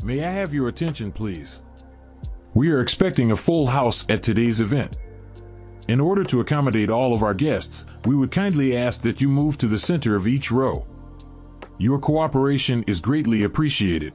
May I have your attention, please? We are expecting a full house at today's event. In order to accommodate all of our guests, we would kindly ask that you move to the center of each row. Your cooperation is greatly appreciated.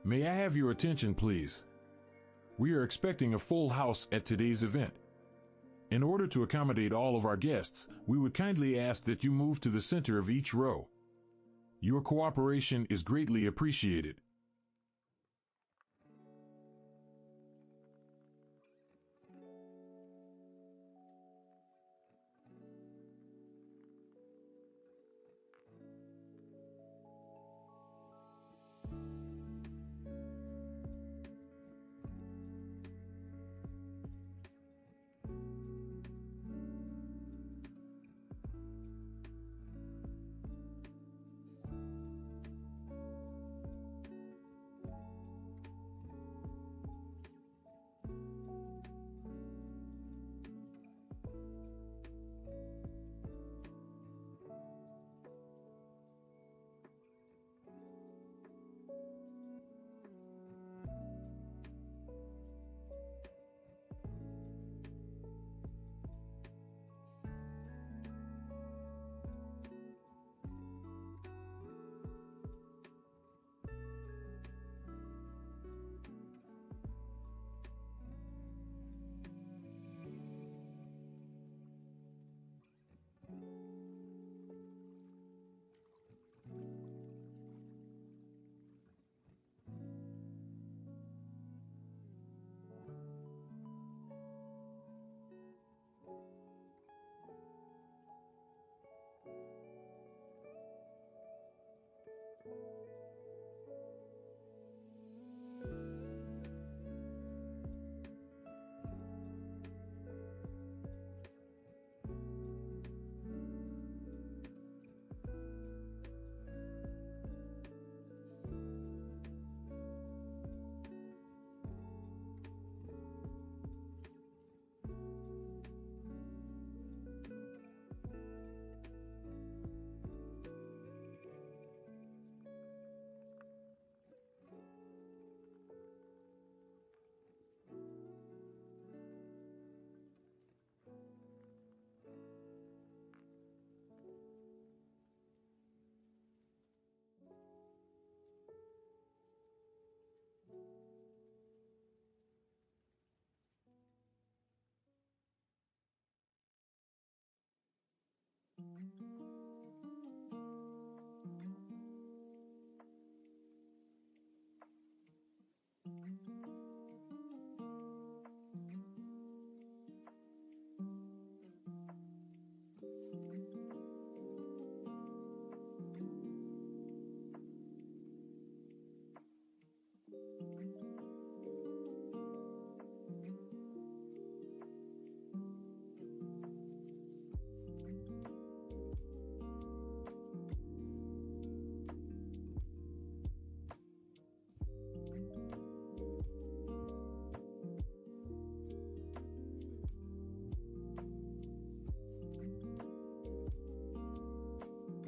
May I have your attention, please? We are expecting a full house at today's event. In order to accommodate all of our guests, we would kindly ask that you move to the center of each row. Your cooperation is greatly appreciated.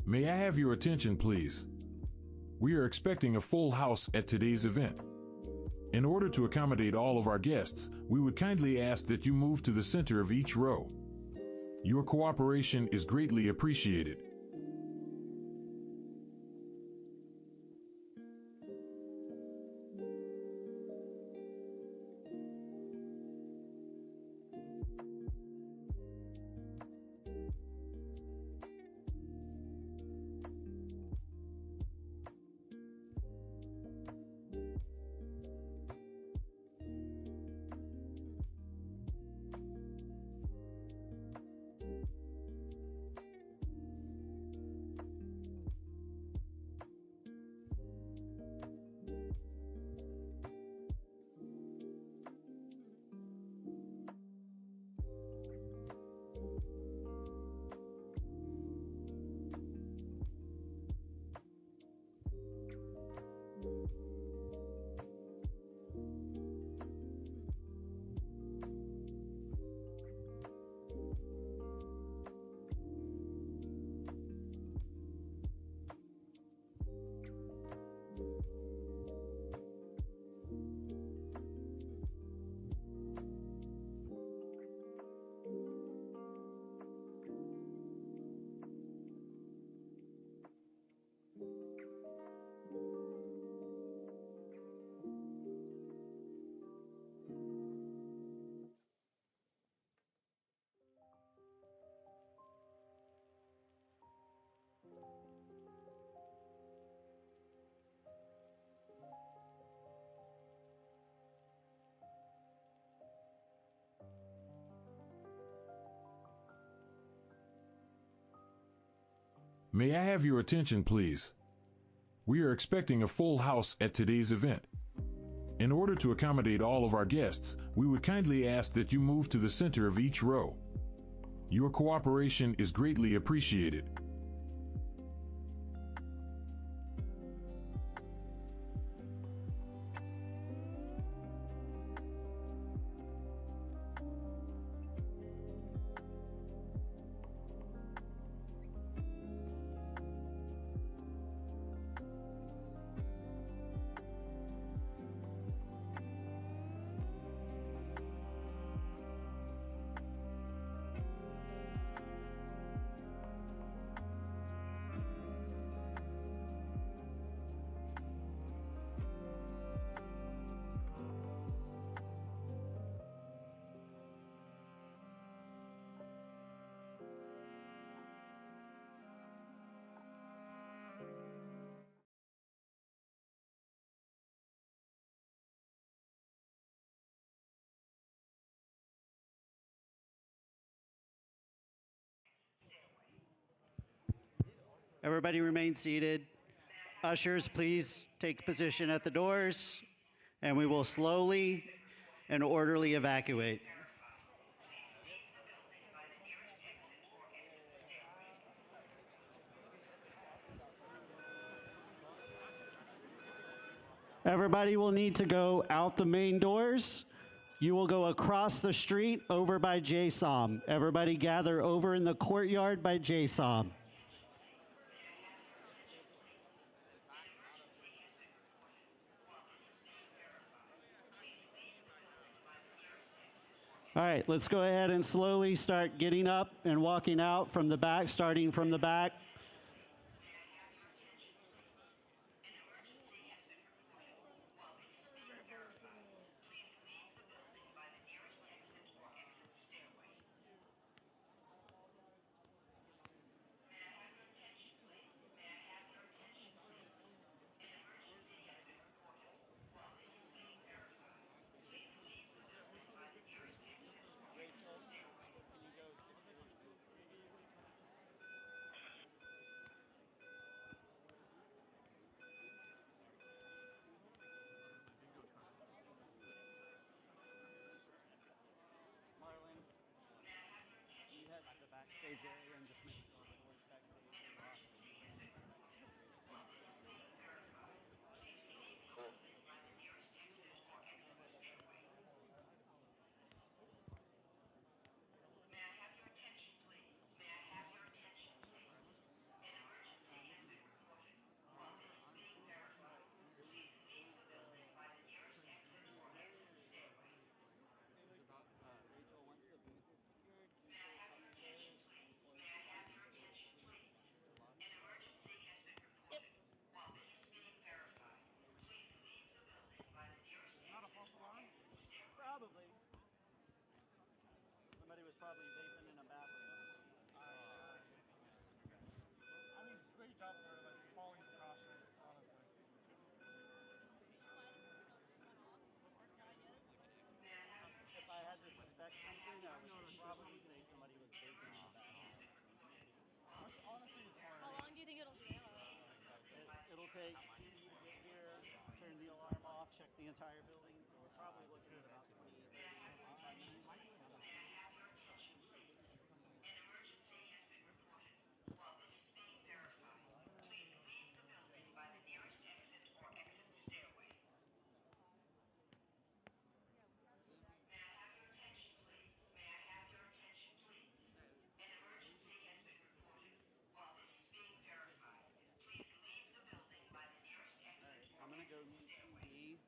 May I have your attention, please? We are expecting a full house at today's event. In order to accommodate all of our guests, we would kindly ask that you move to the center of each row. Your cooperation is greatly appreciated. May I have your attention, please? We are expecting a full house at today's event. In order to accommodate all of our guests, we would kindly ask that you move to the center of each row. Your cooperation is greatly appreciated. Everybody remain seated. Ushers, please take position at the doors, and we will slowly and orderly evacuate. Everybody will need to go out the main doors. You will go across the street over by JSOM. Everybody gather over in the courtyard by JSOM. All right, let's go ahead and slowly start getting up and walking out from the back, starting from the back. take to get here, turn the alarm off, check the entire building. So we're probably looking at about 20, 30, 45 minutes. An emergency has been reported. While this is being verified, please leave the building by the nearest exit or exit stairway. May I have your attention, please? May I have your attention, please? An emergency has been reported. While this is being verified, please leave the building by the nearest All exit right, or I'm gonna go exit meet stairway. PD.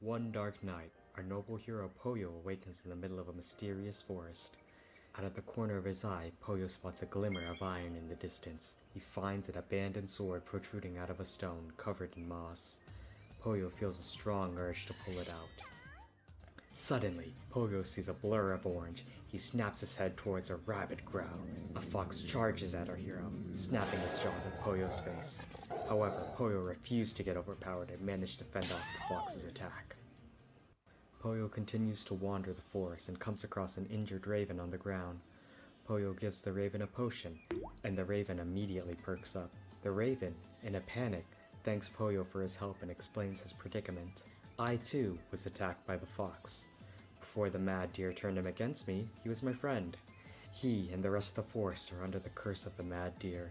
One dark night, our noble hero Poyo awakens in the middle of a mysterious forest. Out of the corner of his eye, Poyo spots a glimmer of iron in the distance. He finds an abandoned sword protruding out of a stone covered in moss. Poyo feels a strong urge to pull it out. Suddenly, Poyo sees a blur of orange. He snaps his head towards a rabid growl. A fox charges at our hero, snapping its jaws at Poyo's face. However, Poyo refused to get overpowered and managed to fend off the fox's attack. Poyo continues to wander the forest and comes across an injured raven on the ground. Poyo gives the raven a potion, and the raven immediately perks up. The raven, in a panic, thanks Poyo for his help and explains his predicament. I too was attacked by the fox. Before the mad deer turned him against me, he was my friend. He and the rest of the forest are under the curse of the mad deer.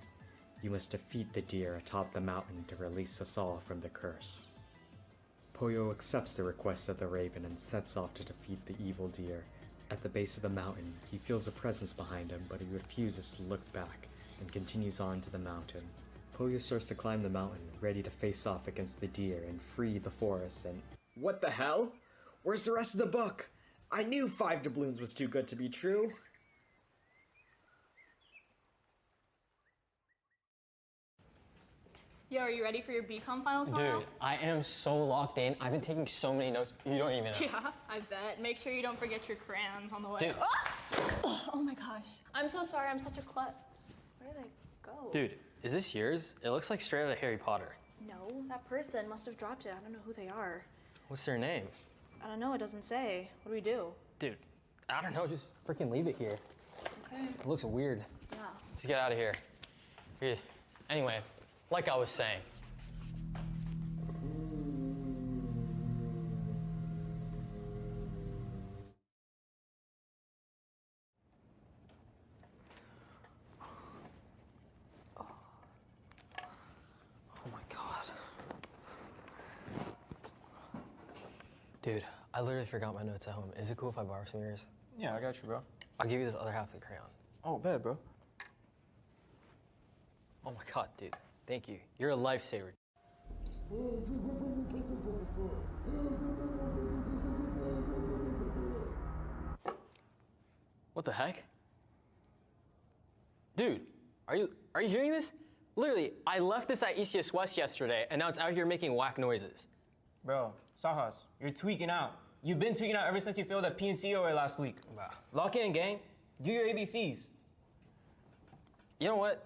You must defeat the deer atop the mountain to release us all from the curse. Poyo accepts the request of the raven and sets off to defeat the evil deer. At the base of the mountain, he feels a presence behind him, but he refuses to look back and continues on to the mountain. Poyo starts to climb the mountain, ready to face off against the deer and free the forest, and what the hell? Where's the rest of the book? I knew 5 doubloons was too good to be true. Yo, are you ready for your BCom final tomorrow? Dude, I am so locked in. I've been taking so many notes, you don't even know. Yeah, I bet. Make sure you don't forget your crayons on the way. Dude. Oh my gosh. I'm so sorry, I'm such a klutz. Where did they go? Dude, is this yours? It looks like straight out of Harry Potter. No, that person must have dropped it. I don't know who they are. What's their name? I don't know, it doesn't say. What do we do? Dude, I don't know, just freaking leave it here. Okay. It looks weird. Yeah. Let's get out of here. Yeah. Anyway, like I was saying. Oh my God. Dude, I literally forgot my notes at home. Is it cool if I borrow some of yours? Yeah, I got you, bro. I'll give you this other half of the crayon. Oh, bad, bro. Oh my God, dude. Thank you. You're a lifesaver. What the heck? Dude, are you hearing this? Literally, I left this at ECS West yesterday, and now it's out here making whack noises. Bro, Sahas, you're tweaking out. You've been tweaking out ever since you failed that PNC OA last week. Wow. Lock in, gang. Do your ABCs. You know what?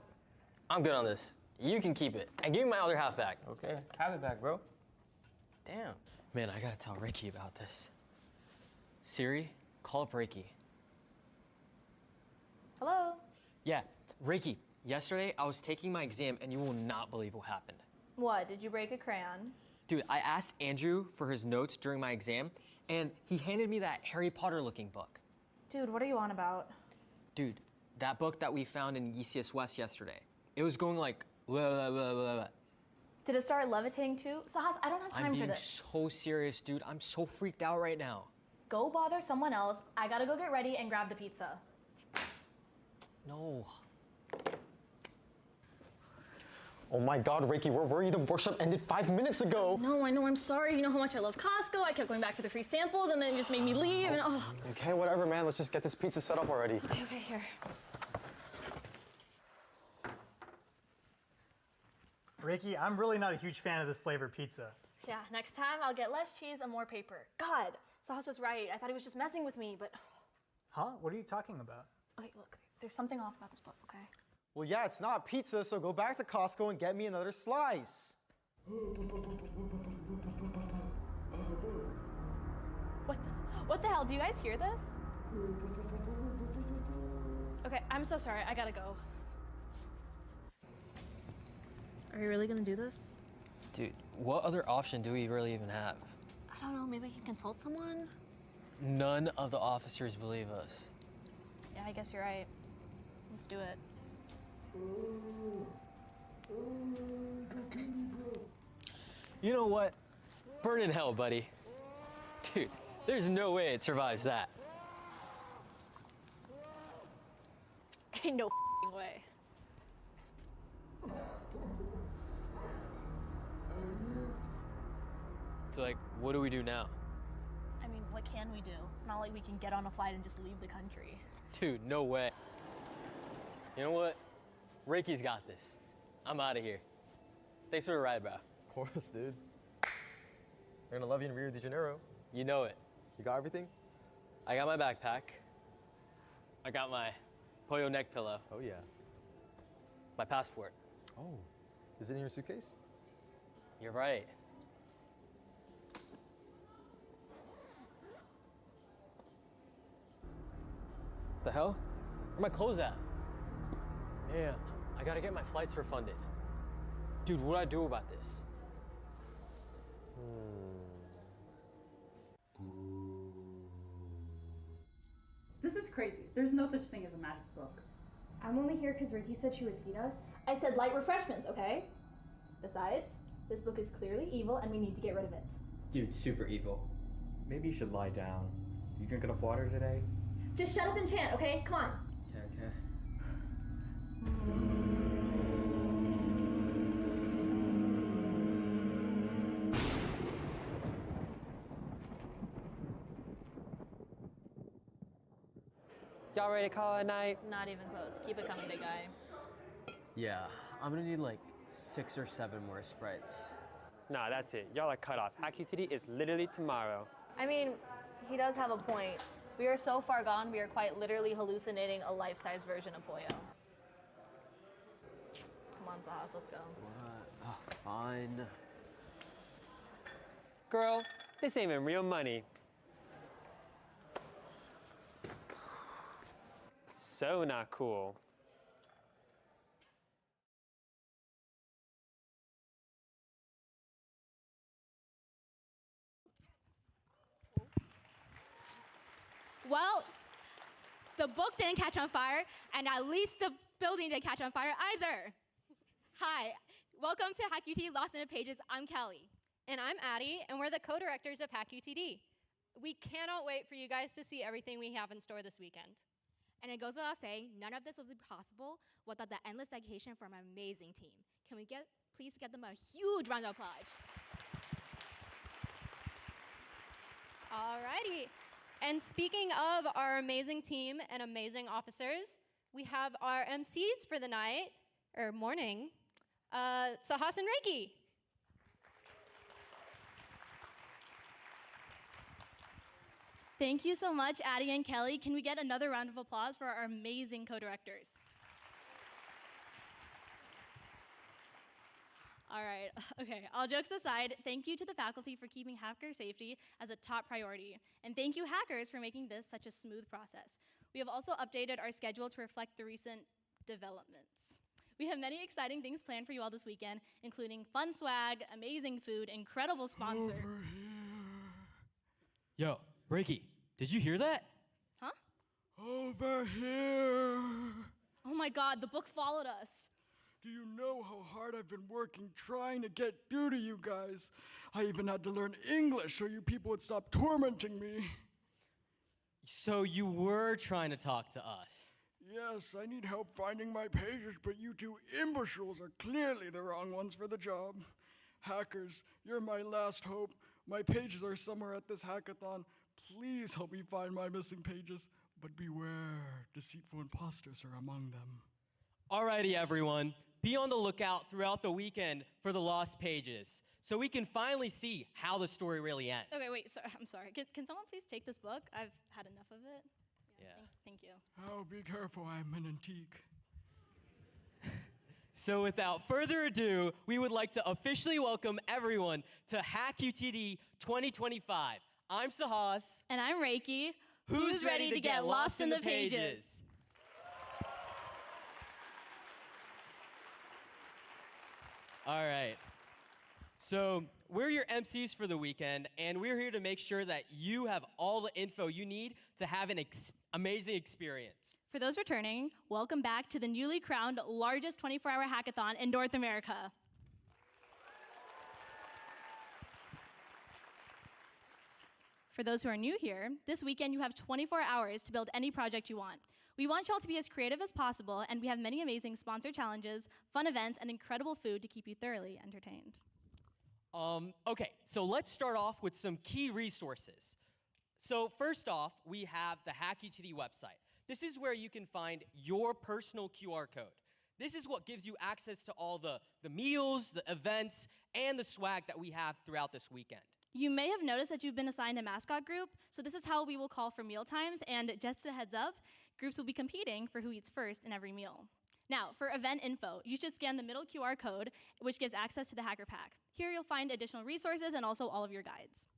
I'm good on this. You can keep it, and give me my other half back. Okay, have it back, bro. Damn. Man, I gotta tell Ricky about this. Siri, call up Ricky. Hello? Yeah, Ricky, yesterday I was taking my exam and you will not believe what happened. What, did you break a crayon? Dude, I asked Andrew for his notes during my exam and he handed me that Harry Potter looking book. Dude, what are you on about? Dude, that book that we found in ECS West yesterday. It was going like, blah, blah, blah, blah, blah. Did it start levitating too? Sahas, I don't have time I'm for being this. so serious, dude. I'm so freaked out right now. Go bother someone else. I gotta go get ready and grab the pizza. No. Oh my God, Ricky, where were you? The workshop ended 5 minutes ago. No, I know, I'm sorry. You know how much I love Costco. I kept going back for the free samples and then it just made me leave and oh. Okay, whatever, man. Let's just get this pizza set up already. Okay, here. Ricky, I'm really not a huge fan of this flavored pizza. Yeah, next time I'll get less cheese and more paper. God, Sahas was right. I thought he was just messing with me, but... Huh? What are you talking about? Okay, look, there's something off about this book, okay? Well, yeah, it's not pizza, so go back to Costco and get me another slice. What the hell? Do you guys hear this? Okay, I'm so sorry. I gotta go. Are you really gonna do this? Dude, what other option do we really even have? I don't know. Maybe we can consult someone? None of the officers believe us. Yeah, I guess you're right. Let's do it. You know what? Burn in hell, buddy. Dude, there's no way it survives that. Ain't no way. So, like, what do we do now? I mean, what can we do? It's not like we can get on a flight and just leave the country. Dude, no way. You know what? Reiki's got this. I'm out of here. Thanks for the ride, bro. Of course, dude. They're gonna love you in Rio de Janeiro. You know it. You got everything? I got my backpack. I got my Pollo neck pillow. Oh, yeah. My passport. Oh, is it in your suitcase? You're right. The hell? Where are my clothes at? Man, I gotta get my flights refunded. Dude, what do I do about this? This is crazy. There's no such thing as a magic book. I'm only here because Ricky said she would feed us. I said light refreshments, okay? Besides, this book is clearly evil and we need to get rid of it. Dude, super evil. Maybe you should lie down. You drink enough water today? Just shut up and chant, okay? Come on. Okay. Y'all ready to call it a night? Not even close. Keep it coming, big guy. Yeah, I'm gonna need like 6 or 7 more Sprites. Nah, that's it. Y'all are cut off. HackUTD is literally tomorrow. I mean, he does have a point. We are so far gone, we are quite literally hallucinating a life-size version of Pollo. Come on, Sahas, let's go. What? Oh, fine. Girl, this ain't even real money. So not cool. Well, the book didn't catch on fire, and at least the building didn't catch on fire either. Hi, welcome to HackUTD Lost in the Pages. I'm Kelly. And I'm Addie, and we're the co-directors of HackUTD. We cannot wait for you guys to see everything we have in store this weekend. And it goes without saying, none of this would be possible without the endless dedication from our amazing team. Can we please get them a huge round of applause? Alrighty. And speaking of our amazing team and amazing officers, we have our MCs for the night, or morning, Sahas and Reiki. Thank you so much, Addie and Kelly. Can we get another round of applause for our amazing co-directors? All right, okay, all jokes aside, thank you to the faculty for keeping hacker safety as a top priority. And thank you, hackers, for making this such a smooth process. We have also updated our schedule to reflect the recent developments. We have many exciting things planned for you all this weekend, including fun swag, amazing food, incredible sponsor. Over here. Yo, Reiki, did you hear that? Huh? Over here. Oh my God, the book followed us. Do you know how hard I've been working trying to get through to you guys? I even had to learn English so you people would stop tormenting me. So you were trying to talk to us? Yes, I need help finding my pages, but you two imbeciles are clearly the wrong ones for the job. Hackers, you're my last hope. My pages are somewhere at this hackathon. Please help me find my missing pages. But beware, deceitful imposters are among them. Alrighty, everyone. Be on the lookout throughout the weekend for the lost pages, so we can finally see how the story really ends. Okay, wait, I'm sorry. Can someone please take this book? I've had enough of it. Yeah. Thank you. Oh, be careful, I'm an antique. So without further ado, we would like to officially welcome everyone to HackUTD 2025. I'm Sahas. And I'm Reiki. Who's ready to get lost in the pages? All right. So we're your MCs for the weekend, and we're here to make sure that you have all the info you need to have an amazing experience. For those returning, welcome back to the newly crowned largest 24-hour hackathon in North America. For those who are new here, this weekend you have 24 hours to build any project you want. We want y'all to be as creative as possible, and we have many amazing sponsor challenges, fun events, and incredible food to keep you thoroughly entertained. Okay, so let's start off with some key resources. So first off, we have the HackUTD website. This is where you can find your personal QR code. This is what gives you access to all the meals, the events, and the swag that we have throughout this weekend. You may have noticed that you've been assigned a mascot group, so this is how we will call for meal times, and just a heads up, groups will be competing for who eats first in every meal. Now, for event info, you should scan the middle QR code, which gives access to the Hacker Pack. Here you'll find additional resources and also all of your guides.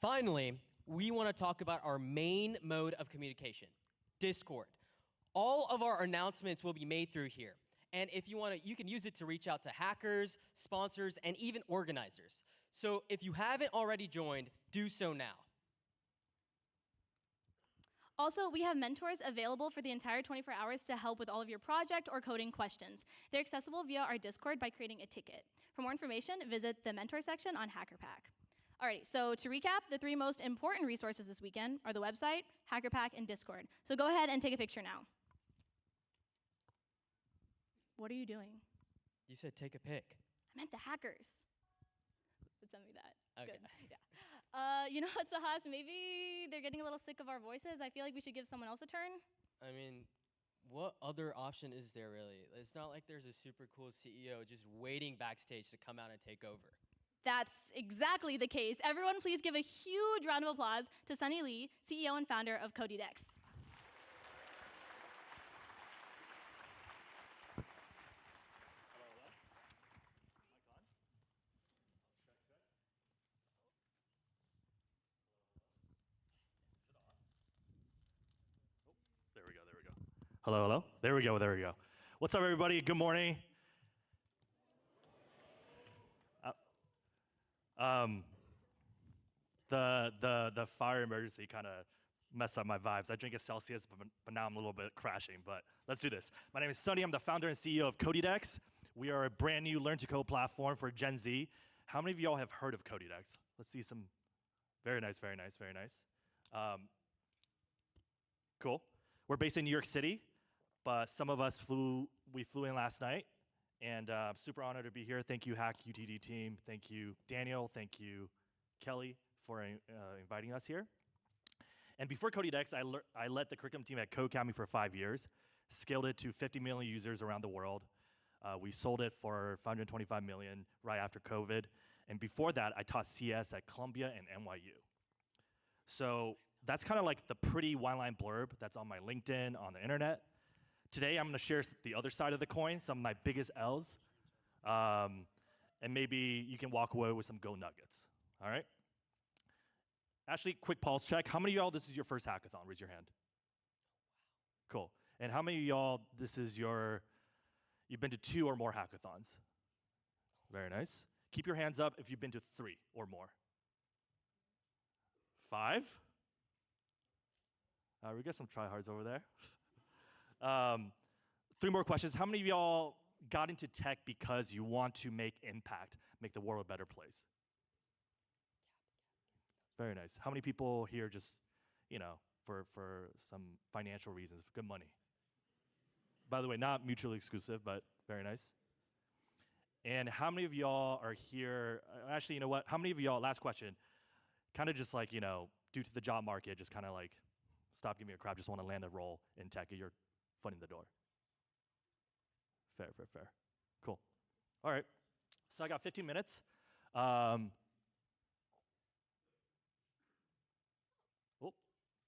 Finally, we want to talk about our main mode of communication, Discord. All of our announcements will be made through here. And if you want to, you can use it to reach out to hackers, sponsors, and even organizers. So if you haven't already joined, do so now. Also, we have mentors available for the entire 24 hours to help with all of your project or coding questions. They're accessible via our Discord by creating a ticket. For more information, visit the mentor section on Hacker Pack. Alrighty, so to recap, the 3 most important resources this weekend are the website, Hacker Pack, and Discord. So go ahead and take a picture now. What are you doing? You said take a pic. I meant the hackers. Would send me that. It's Okay. good. Yeah. You know what, Sahas? Maybe they're getting a little sick of our voices. I feel like we should give someone else a turn. I mean, what other option is there really? It's not like there's a super cool CEO just waiting backstage to come out and take over. That's exactly the case. Everyone, please give a huge round of applause to Sunny Lee, CEO and founder of CodyDex. There we go, there we go. Hello, hello. There we go, there we go. What's up, everybody? Good morning. The fire emergency kind of messed up my vibes. I drink a Celsius, but now I'm a little bit crashing, but let's do this. My name is Sunny. I'm the founder and CEO of CodyDex. We are a brand new learn-to-code platform for Gen Z. How many of y'all have heard of CodyDex? Let's see some. Very nice, very nice, very nice. Cool. We're based in New York City, but some of us flew in last night, and I'm super honored to be here. Thank you, HackUTD team. Thank you, Daniel. Thank you, Kelly, for inviting us here. And before CodyDex, I led the curriculum team at Codecademy for 5 years, scaled it to 50 million users around the world. We sold it for 525 million right after COVID. And before that, I taught CS at Columbia and NYU. So that's kind of like the pretty one-line blurb that's on my LinkedIn, on the internet. Today, I'm going to share the other side of the coin, some of my biggest L's. And maybe you can walk away with some gold nuggets, all right? Actually, quick pulse check. How many of y'all, this is your first hackathon? Raise your hand. Cool. And how many of y'all, you've been to 2 or more hackathons? Very nice. Keep your hands up if you've been to 3 or more. 5? We got some tryhards over there. 3 more questions. How many of y'all got into tech because you want to make impact, make the world a better place? Very nice. How many people here just, for some financial reasons, for good money? By the way, not mutually exclusive, but very nice. And how many of y'all are here, actually, you know what? How many of y'all, last question, kind of just like, due to the job market, just kind of like, stop giving me a crap, just want to land a role in tech, you're funding the door. Fair, fair, fair. Cool. All right. So I got 15 minutes.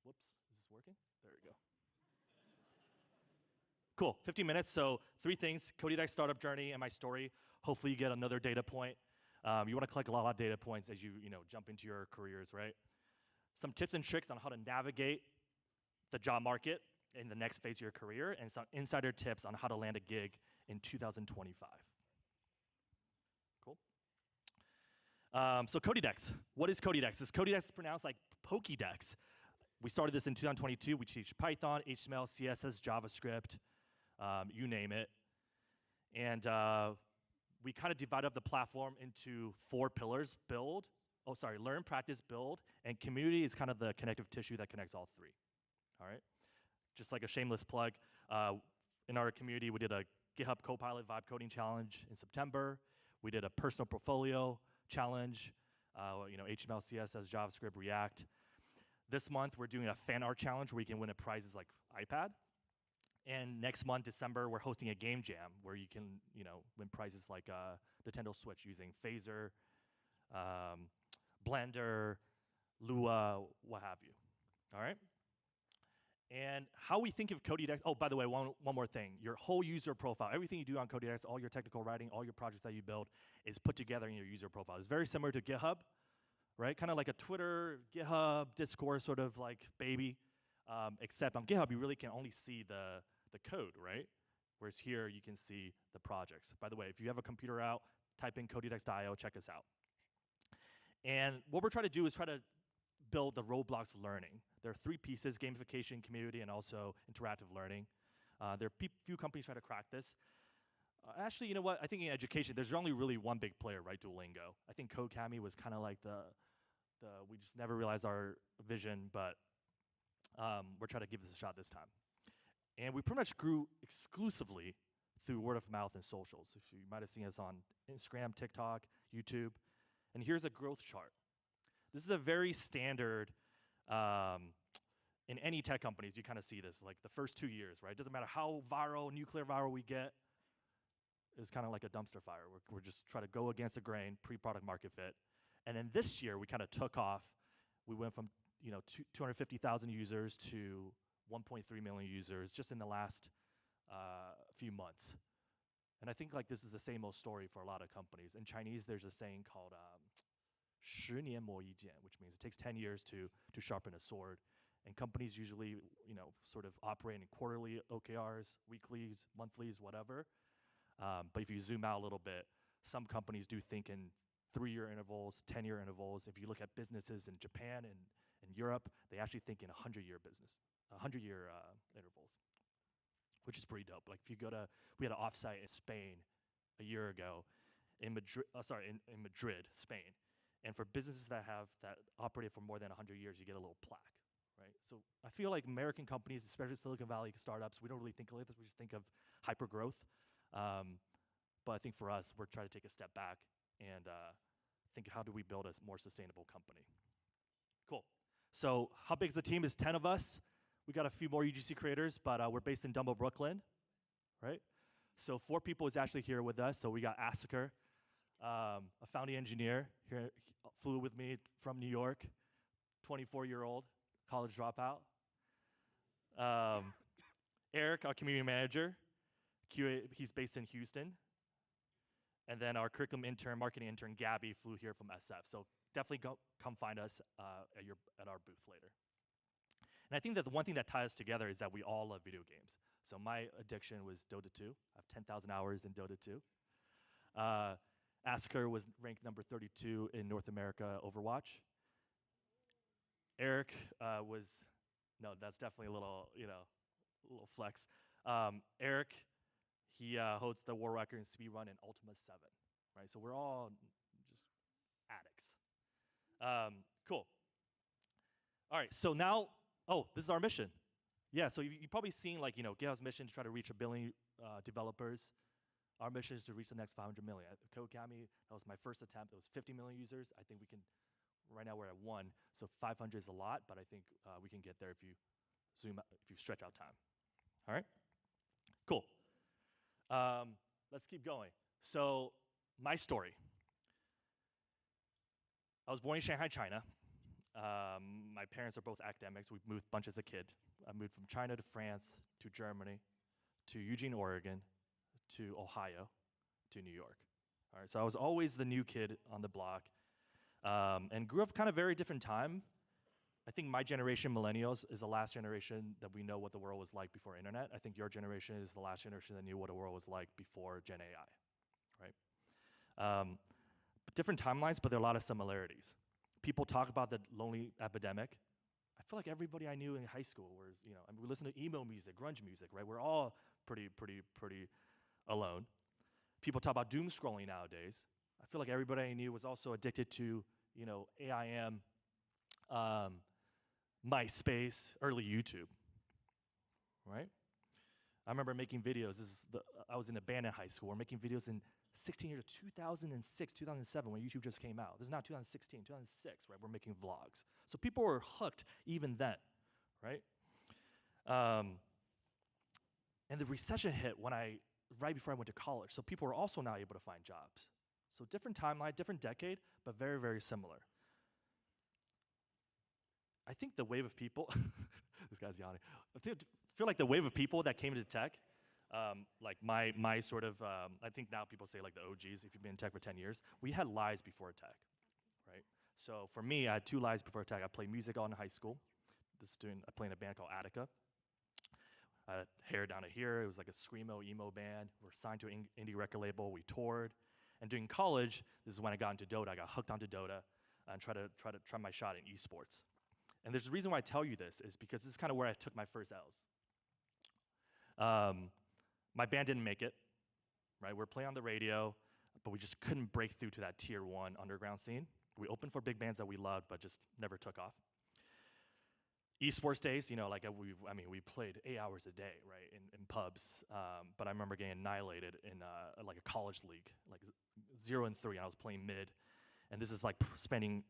Whoops, is this working? There we go. Cool, 15 minutes, so 3 things, CodyDex startup journey and my story. Hopefully you get another data point. You wanna collect a lot of data points as you jump into your careers, right? Some tips and tricks on how to navigate the job market in the next phase of your career, and some insider tips on how to land a gig in 2025. Cool. So CodyDex, what is CodyDex? Is CodyDex pronounced like Pokédex? We started this in 2022. We teach Python, HTML, CSS, JavaScript, you name it. And we kind of divide up the platform into 4 pillars: learn, practice, build, and community is kind of the connective tissue that connects all 3. All right? Just like a shameless plug, in our community, we did a GitHub Copilot Vibe Coding Challenge in September. We did a personal portfolio challenge, HTML, CSS, JavaScript, React. This month, we're doing a fan art challenge where you can win a prizes like iPad. And next month, December, we're hosting a game jam where you can, win prizes like Nintendo Switch using Phaser, Blender, Lua, what have you. All right? And how we think of Cody Decks, oh, by the way, one more thing. Your whole user profile, everything you do on Cody Decks, all your technical writing, all your projects that you build is put together in your user profile. It's very similar to GitHub, right? Kind of like a Twitter, GitHub, Discord sort of like baby, except on GitHub, you really can only see the code, right? Whereas here, you can see the projects. By the way, if you have a computer out, type in codedex.io, check us out. And what we're trying to do is try to build the Roblox learning. There are 3 pieces: gamification, community, and also interactive learning. There are few companies trying to crack this. Actually, you know what? I think in education, there's only really one big player, right? Duolingo. I think Codecademy was kind of like we just never realized our vision, but we're trying to give this a shot this time. And we pretty much grew exclusively through word of mouth and socials. If you might have seen us on Instagram, TikTok, YouTube. And here's a growth chart. This is a very standard, in any tech companies, you kind of see this, like the first 2 years, right? It doesn't matter how nuclear viral we get, it's kind of like a dumpster fire. We're just trying to go against the grain, pre-product market fit. And then this year, we kind of took off. We went from 250,000 users to 1.3 million users just in the last few months. And I think like this is the same old story for a lot of companies. In Chinese, there's a saying called 10年磨一剑, which means it takes 10 years to sharpen a sword. And companies usually, sort of operate in quarterly OKRs, weeklies, monthlies, whatever. But if you zoom out a little bit, some companies do think in 3-year intervals, 10-year intervals. If you look at businesses in Japan and in Europe, they actually think in 100-year intervals, which is pretty dope. Like if you we had an offsite in Spain a year ago, in Madrid, Spain. And for businesses that operated for more than 100 years, you get a little plaque, right? So I feel like American companies, especially Silicon Valley startups, we don't really think like this. We just think of hyper growth. But I think for us, we're trying to take a step back and think, how do we build a more sustainable company? Cool. So how big is the team? It's 10 of us. We got a few more UGC creators, but we're based in Dumbo, Brooklyn, right? So 4 people is actually here with us. So we got Asker, a founding engineer here, flew with me from New York, 24-year-old college dropout. Eric, our community manager, QA, he's based in Houston. And then our curriculum intern, marketing intern, Gabby, flew here from SF. So definitely come find us at our booth later. And I think that the one thing that ties us together is that we all love video games. So my addiction was Dota 2. I have 10,000 hours in Dota 2. Asker was ranked number 32 in North America Overwatch. Eric that's definitely a little flex. Eric, he holds the world record in speedrun in Ultima 7, right? So we're all just addicts. Cool. All right, so now, this is our mission. Yeah, so you've probably seen GitHub's mission to try to reach 1 billion developers. Our mission is to reach the next 500 million. At Codecademy, that was my first attempt. It was 50 million users. I think we can, right now we're at 1, so 500 is a lot, but I think we can get there if you stretch out time. All right? Cool. Let's keep going. So, my story. I was born in Shanghai, China. My parents are both academics. We moved a bunch as a kid. I moved from China to France, to Germany, to Eugene, Oregon, to Ohio, to New York. All right, so I was always the new kid on the block, and grew up kind of very different time. I think my generation, millennials, is the last generation that we know what the world was like before internet. I think your generation is the last generation that knew what the world was like before Gen AI, right? Different timelines, but there are a lot of similarities. People talk about the lonely epidemic. I feel like everybody I knew in high school was, we listen to emo music, grunge music, right? We're all pretty alone. People talk about doom scrolling nowadays. I feel like everybody I knew was also addicted to, AIM, MySpace, early YouTube, right? I remember making videos. I was in a band in high school. We're making videos in 16 years, 2006, 2007, when YouTube just came out. This is not 2016, 2006, right? We're making vlogs. So people were hooked even then, right? And the recession hit right before I went to college. So people were also not able to find jobs. So different timeline, different decade, but very, very similar. I think the wave of people, this guy's yawning. I feel like the wave of people that came to tech, like my sort of, I think now people say like the OGs, if you've been in tech for 10 years, we had lives before tech, right? So for me, I had 2 lives before tech. I played music all in high school. I played in a band called Attica. I had hair down to here. It was like a screamo, emo band. We were signed to an indie record label. We toured. And during college, this is when I got into Dota. I got hooked onto Dota and try my shot in esports. And there's a reason why I tell you this is because this is kind of where I took my first L's. My band didn't make it, right? We're playing on the radio, but we just couldn't break through to that tier 1 underground scene. We opened for big bands that we loved, but just never took off. Esports days, we played 8 hours a day, right, in pubs. But I remember getting annihilated in like a college league, like 0-3, and I was playing mid. And this is like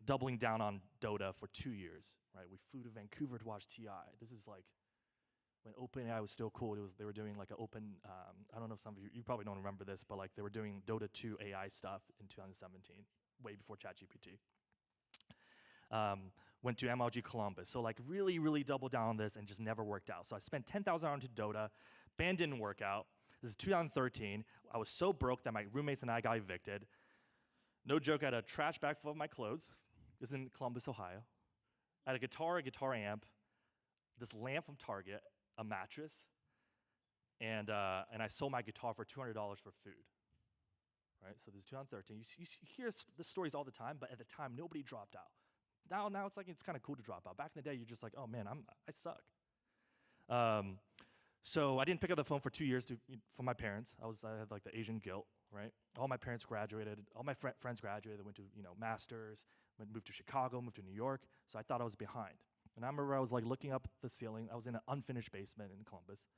doubling down on Dota for 2 years, right? We flew to Vancouver to watch TI. This is like when OpenAI was still cool. They were doing like an open, I don't know if some of you probably don't remember this, but like they were doing Dota 2 AI stuff in 2017, way before ChatGPT. Went to MLG Columbus. So like really, really doubled down on this and just never worked out. So I spent $10,000 on Dota. Band didn't work out. This is 2013. I was so broke that my roommates and I got evicted. No joke, I had a trash bag full of my clothes. This is in Columbus, Ohio. I had a guitar amp, this lamp from Target, a mattress, and I sold my guitar for $200 for food. Right? So this is 2013. You hear the stories all the time, but at the time, nobody dropped out. Now it's like it's kind of cool to drop out. Back in the day, you're just like, oh man, I suck. So I didn't pick up the phone for 2 years for my parents. I had like the Asian guilt, right? All my parents graduated. All my friends graduated. They went to masters, moved to Chicago, moved to New York. So I thought I was behind. And I remember I was like looking up the ceiling. I was in an unfinished basement in Columbus.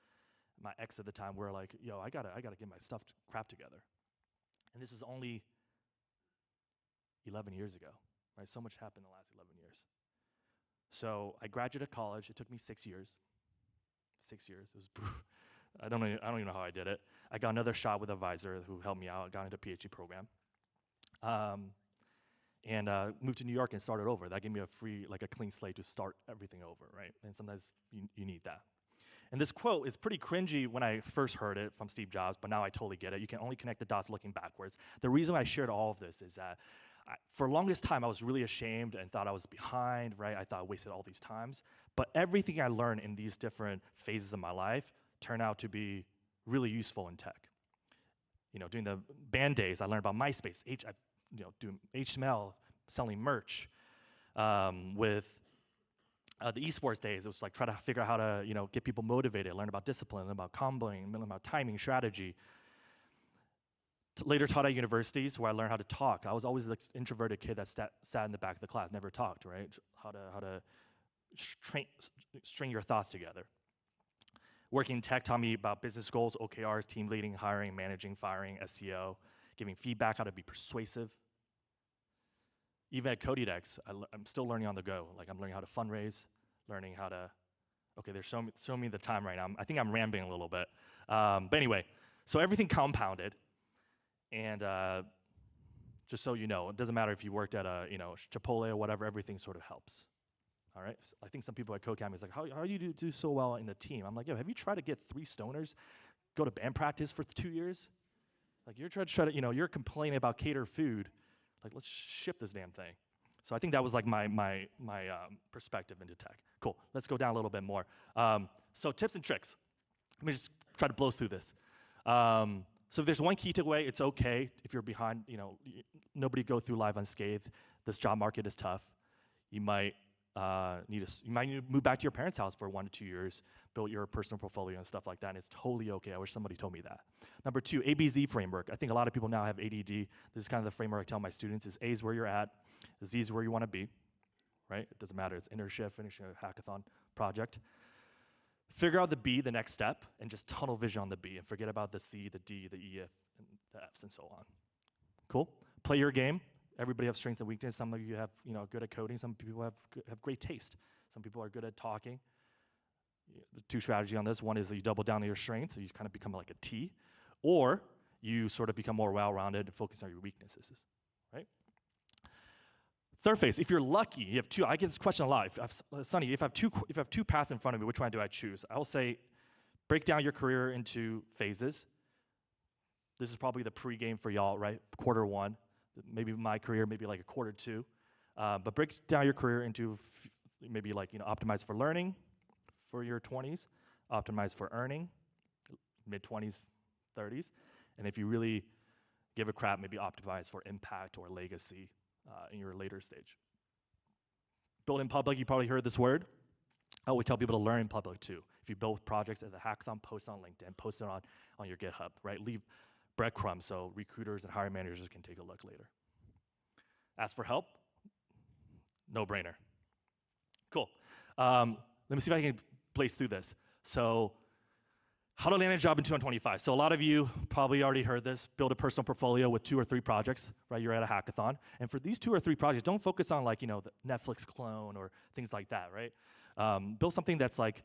My ex at the time, we were like, yo, I gotta get my crap together. And this is only 11 years ago. Right, so much happened in the last 11 years. So I graduated college. It took me 6 years. 6 years. It was I don't even know how I did it. I got another shot with an advisor who helped me out. I got into a PhD program. And moved to New York and started over. That gave me a clean slate to start everything over, right? And sometimes you need that. And this quote is pretty cringy when I first heard it from Steve Jobs, but now I totally get it. You can only connect the dots looking backwards. The reason I shared all of this is that for the longest time, I was really ashamed and thought I was behind, right? I thought I wasted all these times. But everything I learned in these different phases of my life turned out to be really useful in tech. During the band days, I learned about MySpace, doing HTML, selling merch. With the esports days, it was like try to figure out how to get people motivated, learn about discipline, learn about comboing, learn about timing, strategy. Later taught at universities where I learned how to talk. I was always the introverted kid that sat in the back of the class, never talked, right? How to string your thoughts together. Working in tech taught me about business goals, OKRs, team leading, hiring, managing, firing, SEO, giving feedback, how to be persuasive. Even at Codedex, I'm still learning on the go. Like I'm learning how to fundraise, learning how to, okay, they're showing me the time right now. I think I'm rambling a little bit. But anyway, so everything compounded. And just so you know, it doesn't matter if you worked at Chipotle or whatever, everything sort of helps. All right? So I think some people at CodeCamp is like, how do you do so well in the team? I'm like, yo, have you tried to get 3 stoners, go to band practice for 2 years? Like you're trying to, you're complaining about cater food. Like let's ship this damn thing. So I think that was like my perspective into tech. Cool, let's go down a little bit more. So tips and tricks. Let me just try to blow through this. So if there's one key takeaway, it's okay if you're behind, nobody go through life unscathed. This job market is tough. You might need to move back to your parents' house for 1 to 2 years, build your personal portfolio and stuff like that, and it's totally okay. I wish somebody told me that. Number 2, ABZ framework. I think a lot of people now have ADD. This is kind of the framework I tell my students is A is where you're at, Z is where you want to be, right? It doesn't matter. It's internship, finishing a hackathon project. Figure out the B, the next step, and just tunnel vision on the B and forget about the C, the D, the E, and the Fs, and so on. Cool? Play your game. Everybody has strengths and weaknesses. Some of you have, good at coding. Some people have great taste. Some people are good at talking. The two strategies on this, one is that you double down on your strengths, so you kind of become like a T, or you sort of become more well-rounded and focus on your weaknesses, right? Third phase, if you're lucky, you have two. I get this question a lot. Sonny, if I have two paths in front of me, which one do I choose? I will say, break down your career into phases. This is probably the pre-game for y'all, right? Quarter one, maybe my career, maybe like a quarter two. But break down your career into maybe like, optimize for learning for your 20s, optimize for earning, mid-20s, 30s. And if you really give a crap, maybe optimize for impact or legacy in your later stage. Build in public, you probably heard this word. I always tell people to learn in public too. If you build projects at the hackathon, post on LinkedIn, post it on your GitHub, right? Leave breadcrumbs so recruiters and hiring managers can take a look later. Ask for help? No brainer. Cool. Let me see if I can blaze through this. So, how to land a job in 2025. So a lot of you probably already heard this. Build a personal portfolio with 2 or 3 projects, right? You're at a hackathon. And for these 2 or 3 projects, don't focus on like, the Netflix clone or things like that, right? Build something that's like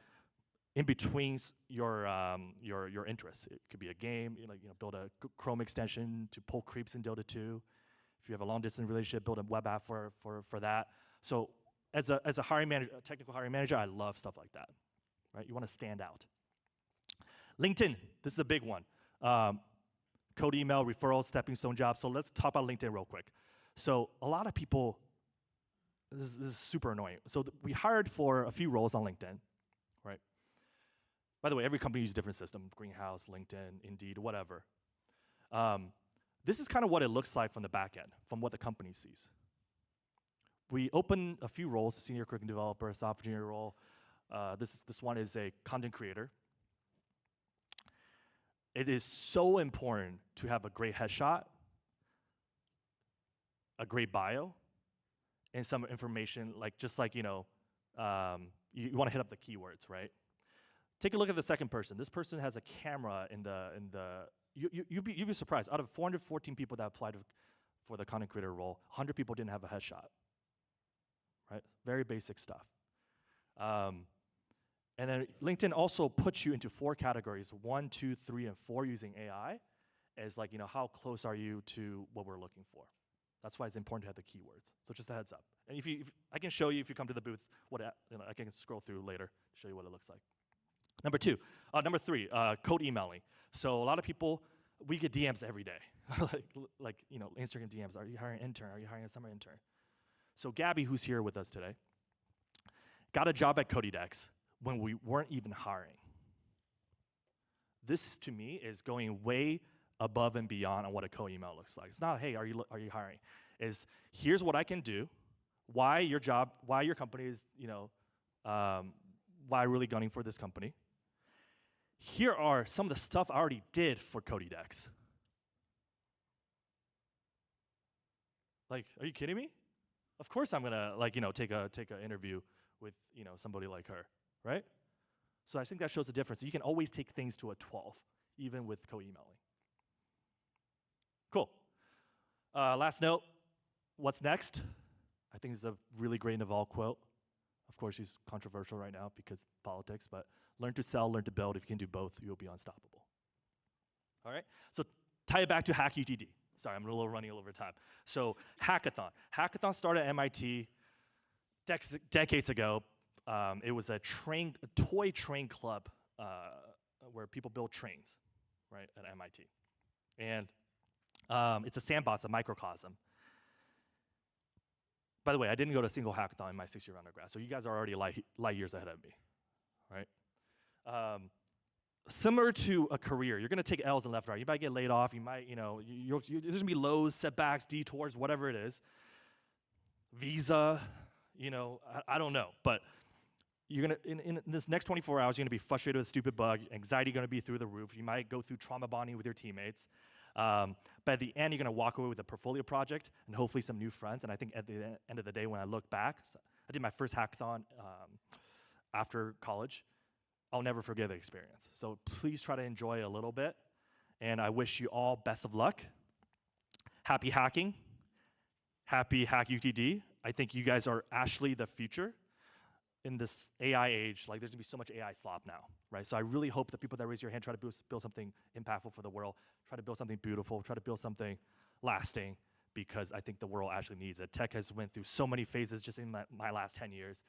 in between your interests. It could be a game, build a Chrome extension to pull creeps in Dota 2. If you have a long distance relationship, build a web app for that. So as a hiring manager, a technical hiring manager, I love stuff like that, right? You want to stand out. LinkedIn, this is a big one. Code email, referrals, stepping stone jobs. So let's talk about LinkedIn real quick. So a lot of people, this is super annoying. So we hired for a few roles on LinkedIn, right? By the way, every company uses different system, Greenhouse, LinkedIn, Indeed, whatever. This is kind of what it looks like from the back end, from what the company sees. We open a few roles, a senior curriculum developer, a software engineer role. This one is a content creator. It is so important to have a great headshot, a great bio, and some information you want to hit up the keywords, right? Take a look at the second person. This person has a camera you'd be surprised. Out of 414 people that applied for the content creator role, 100 people didn't have a headshot, right? Very basic stuff. And then LinkedIn also puts you into 4 categories, 1, 2, 3, and 4 using AI as how close are you to what we're looking for. That's why it's important to have the keywords. So just a heads up. And if I can show you if you come to the booth, I can scroll through later to show you what it looks like. Number 3, code emailing. So a lot of people, we get DMs every day. Instagram DMs, are you hiring an intern? Are you hiring a summer intern? So Gabby, who's here with us today, got a job at Codedex when we weren't even hiring. This, to me, is going way above and beyond on what a co-email looks like. It's not, hey, are you hiring? It's, here's what I can do, why your company is, why really gunning for this company. Here are some of the stuff I already did for Codedex. Are you kidding me? Of course I'm gonna take an interview with somebody like her, right? So I think that shows the difference. You can always take things to a 12, even with co-emailing. Cool. Last note, what's next? I think this is a really great Naval quote. Of course, she's controversial right now because politics, but learn to sell, learn to build. If you can do both, you'll be unstoppable. All right? So tie it back to HackUTD. Sorry, I'm running a little over time. So hackathon. Hackathon started at MIT decades ago. It was a toy train club where people build trains, right, at MIT. And it's a sandbox, a microcosm. By the way, I didn't go to a single hackathon in my 6-year undergrad, so you guys are already light years ahead of me, right? Similar to a career, you're gonna take L's and left and right. You might get laid off, you might, there's gonna be lows, setbacks, detours, whatever it is. Visa, I don't know, but you're gonna, in this next 24 hours, you're gonna be frustrated with a stupid bug, anxiety gonna be through the roof, you might go through trauma bonding with your teammates. But at the end, you're gonna walk away with a portfolio project and hopefully some new friends, and I think at the end of the day, when I look back, so I did my first hackathon after college. I'll never forget the experience. So please try to enjoy a little bit. And I wish you all best of luck. Happy hacking. Happy HackUTD. I think you guys are actually the future in this AI age. Like, there's gonna be so much AI slop now, right? So I really hope the people that raise your hand try to build something impactful for the world, try to build something beautiful, try to build something lasting, because I think the world actually needs it. Tech has went through so many phases just in my last 10 years.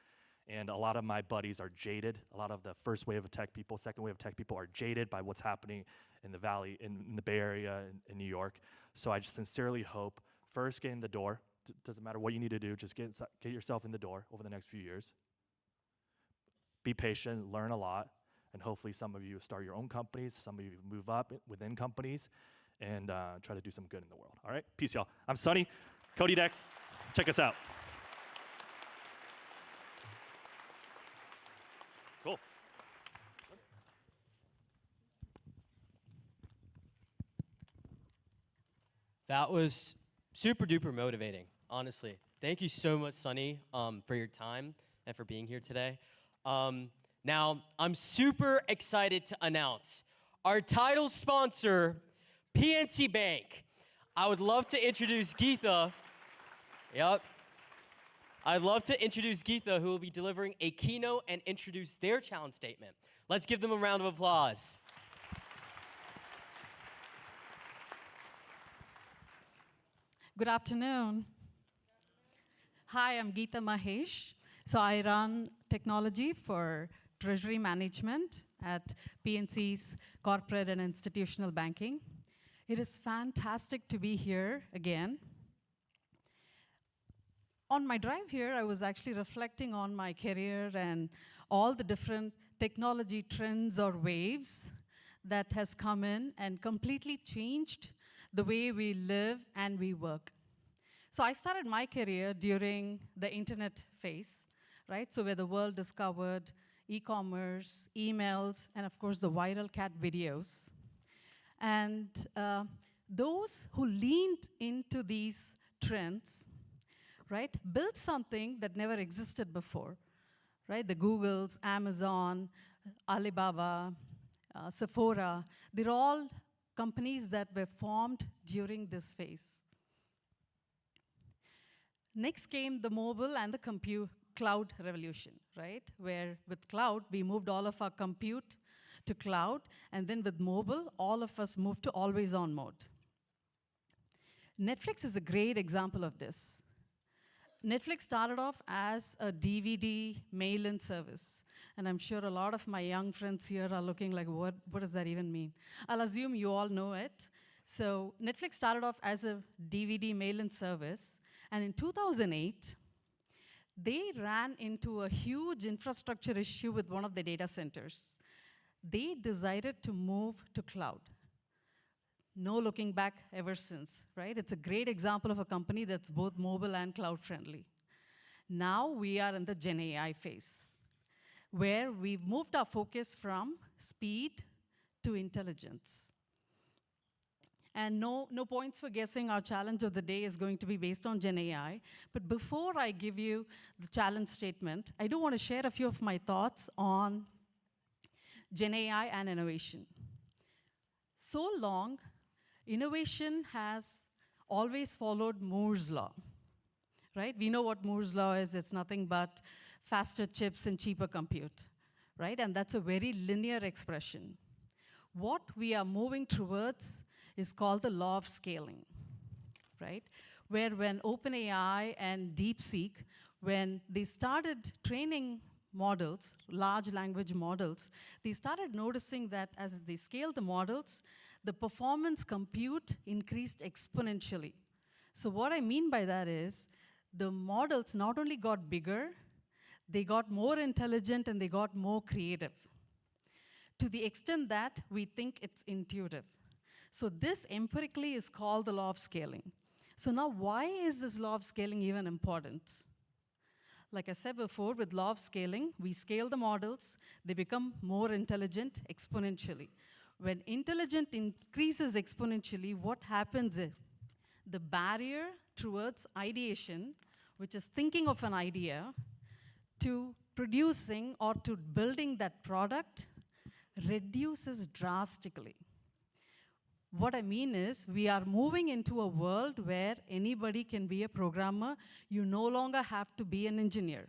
And a lot of my buddies are jaded. A lot of the first wave of tech people, second wave of tech people are jaded by what's happening in the Valley, in the Bay Area, in New York. So I just sincerely hope, first, get in the door. Doesn't matter what you need to do, just get yourself in the door over the next few years. Be patient, learn a lot, and hopefully some of you start your own companies, some of you move up within companies, and try to do some good in the world. All right? Peace, y'all. I'm Sunny, Cody Dex. Check us out. Cool. That was super duper motivating, honestly. Thank you so much, Sunny, for your time and for being here today. Now, I'm super excited to announce our title sponsor, PNC Bank. I would love to introduce Geetha. Yep. I'd love to introduce Geetha, who will be delivering a keynote and introduce their challenge statement. Let's give them a round of applause. Good afternoon. Hi, I'm Geetha Mahesh. So I run technology for treasury management at PNC's corporate and institutional banking. It is fantastic to be here again. On my drive here, I was actually reflecting on my career and all the different technology trends or waves that has come in and completely changed the way we live and we work. So I started my career during the internet phase, right? So where the world discovered e-commerce, emails, and of course the viral cat videos. And those who leaned into these trends, right, built something that never existed before, right? The Googles, Amazon, Alibaba, Sephora, they're all companies that were formed during this phase. Next came the mobile and the cloud revolution, right? Where with cloud, we moved all of our compute to cloud, and then with mobile, all of us moved to always-on mode. Netflix is a great example of this. Netflix started off as a DVD mail-in service. And I'm sure a lot of my young friends here are looking like, what does that even mean? I'll assume you all know it. So Netflix started off as a DVD mail-in service. And in 2008, they ran into a huge infrastructure issue with one of the data centers. They decided to move to cloud. No looking back ever since, right? It's a great example of a company that's both mobile and cloud friendly. Now we are in the Gen AI phase, where we've moved our focus from speed to intelligence. And no points for guessing. Our challenge of the day is going to be based on Gen AI. But before I give you the challenge statement, I do want to share a few of my thoughts on Gen AI and innovation. So long, innovation has always followed Moore's law, right? We know what Moore's law is. It's nothing but faster chips and cheaper compute, right? And that's a very linear expression. What we are moving towards is called the law of scaling, right? Where when OpenAI and DeepSeek, when they started training models, large language models, they started noticing that as they scaled the models, the performance compute increased exponentially. So what I mean by that is the models not only got bigger, they got more intelligent and they got more creative, to the extent that we think it's intuitive. So this empirically is called the law of scaling. So now why is this law of scaling even important? Like I said before, with law of scaling, we scale the models, they become more intelligent exponentially. When intelligence increases exponentially, what happens is the barrier towards ideation, which is thinking of an idea, to producing or to building that product reduces drastically. What I mean is, we are moving into a world where anybody can be a programmer. You no longer have to be an engineer,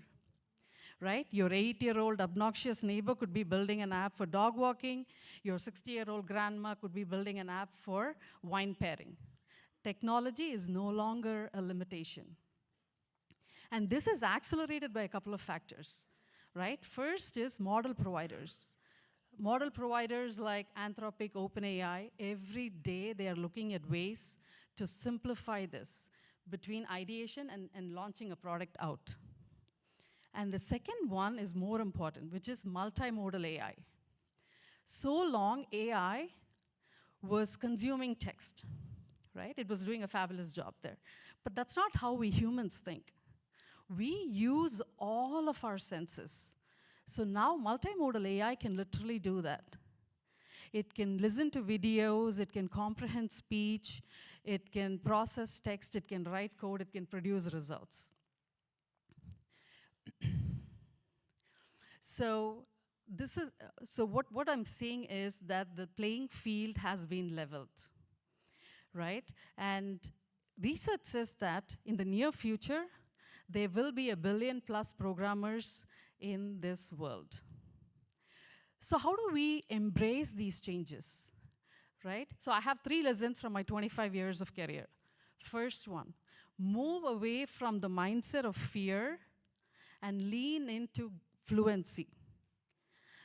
right? Your 8-year-old obnoxious neighbor could be building an app for dog walking. Your 60-year-old grandma could be building an app for wine pairing. Technology is no longer a limitation. And this is accelerated by a couple of factors, right? First is model providers. Model providers like Anthropic, OpenAI, every day they are looking at ways to simplify this between ideation and launching a product out. And the second one is more important, which is multimodal AI. So long, AI was consuming text, right? It was doing a fabulous job there. But that's not how we humans think. We use all of our senses. So now multimodal AI can literally do that. It can listen to videos, it can comprehend speech, it can process text, it can write code, it can produce results. So what I'm saying is that the playing field has been leveled, right? And research says that in the near future, there will be 1 billion+ programmers in this world. So how do we embrace these changes, right? So I have 3 lessons from my 25 years of career. First one, move away from the mindset of fear and lean into fluency,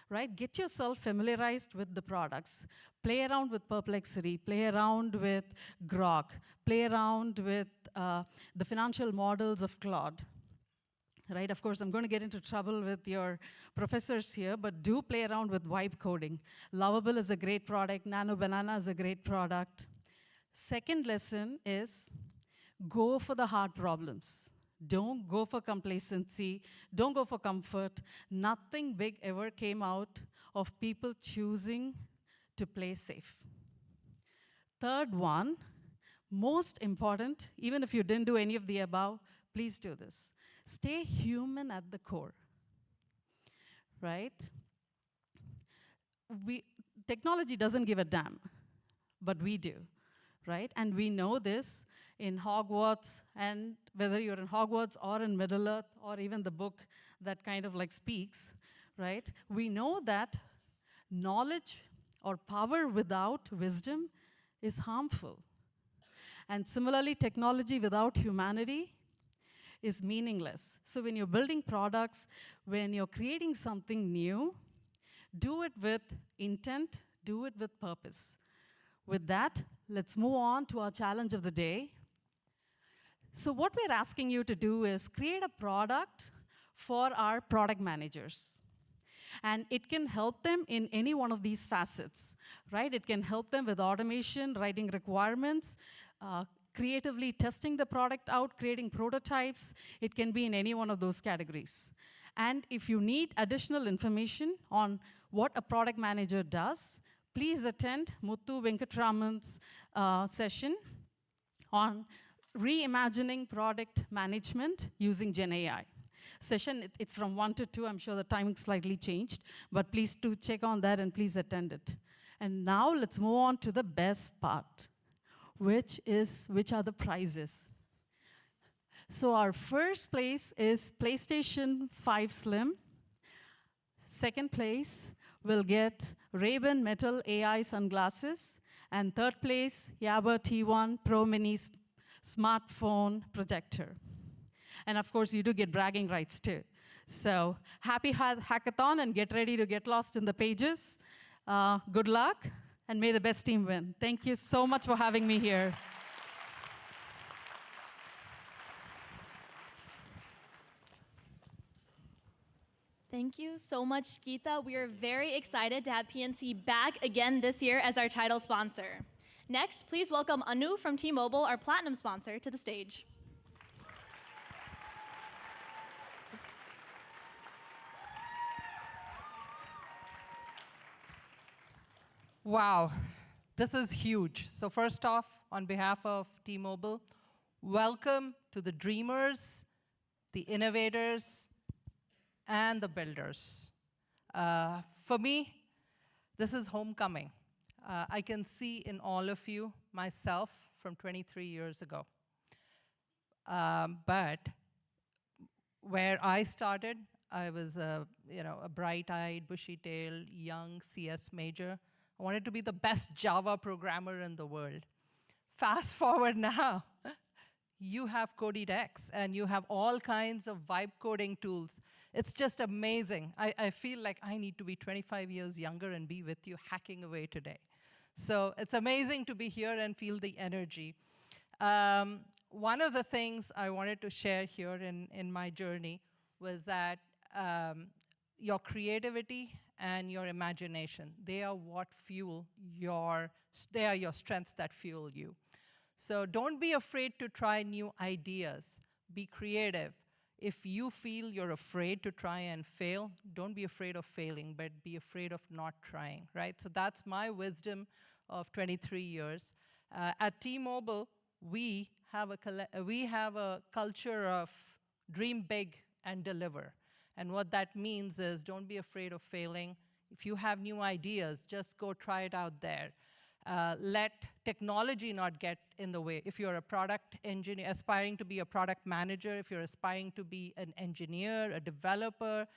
right? Get yourself familiarized with the products. Play around with Perplexity, play around with Grok, play around with the financial models of Claude. Right, of course, I'm going to get into trouble with your professors here, but do play around with vibe coding. Lovable is a great product. Nano Banana is a great product. Second lesson is go for the hard problems. Don't go for complacency. Don't go for comfort. Nothing big ever came out of people choosing to play safe. Third one, most important, even if you didn't do any of the above, please do this. Stay human at the core, right? Technology doesn't give a damn, but we do, right? And we know this in Hogwarts, and whether you're in Hogwarts or in Middle-earth or even the book that kind of like speaks, right? We know that knowledge or power without wisdom is harmful. And similarly, technology without humanity is meaningless. So when you're building products, when you're creating something new, do it with intent, do it with purpose. With that, let's move on to our challenge of the day. So what we're asking you to do is create a product for our product managers. And it can help them in any one of these facets, right? It can help them with automation, writing requirements, creatively testing the product out, creating prototypes. It can be in any one of those categories. And if you need additional information on what a product manager does, please attend Muthu Venkatraman's session on reimagining product management using Gen AI. Session, it's from 1 to 2. I'm sure the timing slightly changed, but please do check on that and please attend it. And now let's move on to the best part, which are the prizes. So our first place is PlayStation 5 Slim. Second place will get Ray-Ban Metal AI sunglasses. And third place, Yaba T1 Pro Mini smartphone projector. And of course, you do get bragging rights too. So happy hackathon and get ready to get lost in the pages. Good luck. And may the best team win. Thank you so much for having me here. Thank you so much, Geeta. We are very excited to have PNC back again this year as our title sponsor. Next, please welcome Anu from T-Mobile, our platinum sponsor, to the stage. Wow, this is huge. So first off, on behalf of T-Mobile, welcome to the dreamers, the innovators, and the builders. For me, this is homecoming. I can see in all of you myself from 23 years ago. But where I started, I was a bright-eyed, bushy-tailed, young CS major. I wanted to be the best Java programmer in the world. Fast forward now, you have CodeDex, and you have all kinds of vibe coding tools. It's just amazing. I feel like I need to be 25 years younger and be with you hacking away today. So it's amazing to be here and feel the energy. One of the things I wanted to share here in my journey was that your creativity and your imagination, they are what fuel they are your strengths that fuel you. So don't be afraid to try new ideas. Be creative. If you feel you're afraid to try and fail, don't be afraid of failing, but be afraid of not trying, right? So that's my wisdom of 23 years. At T-Mobile, we have a culture of dream big and deliver. And what that means is don't be afraid of failing. If you have new ideas, just go try it out there. Let technology not get in the way. If you're a product engineer, aspiring to be a product manager, if you're aspiring to be an engineer, a developer,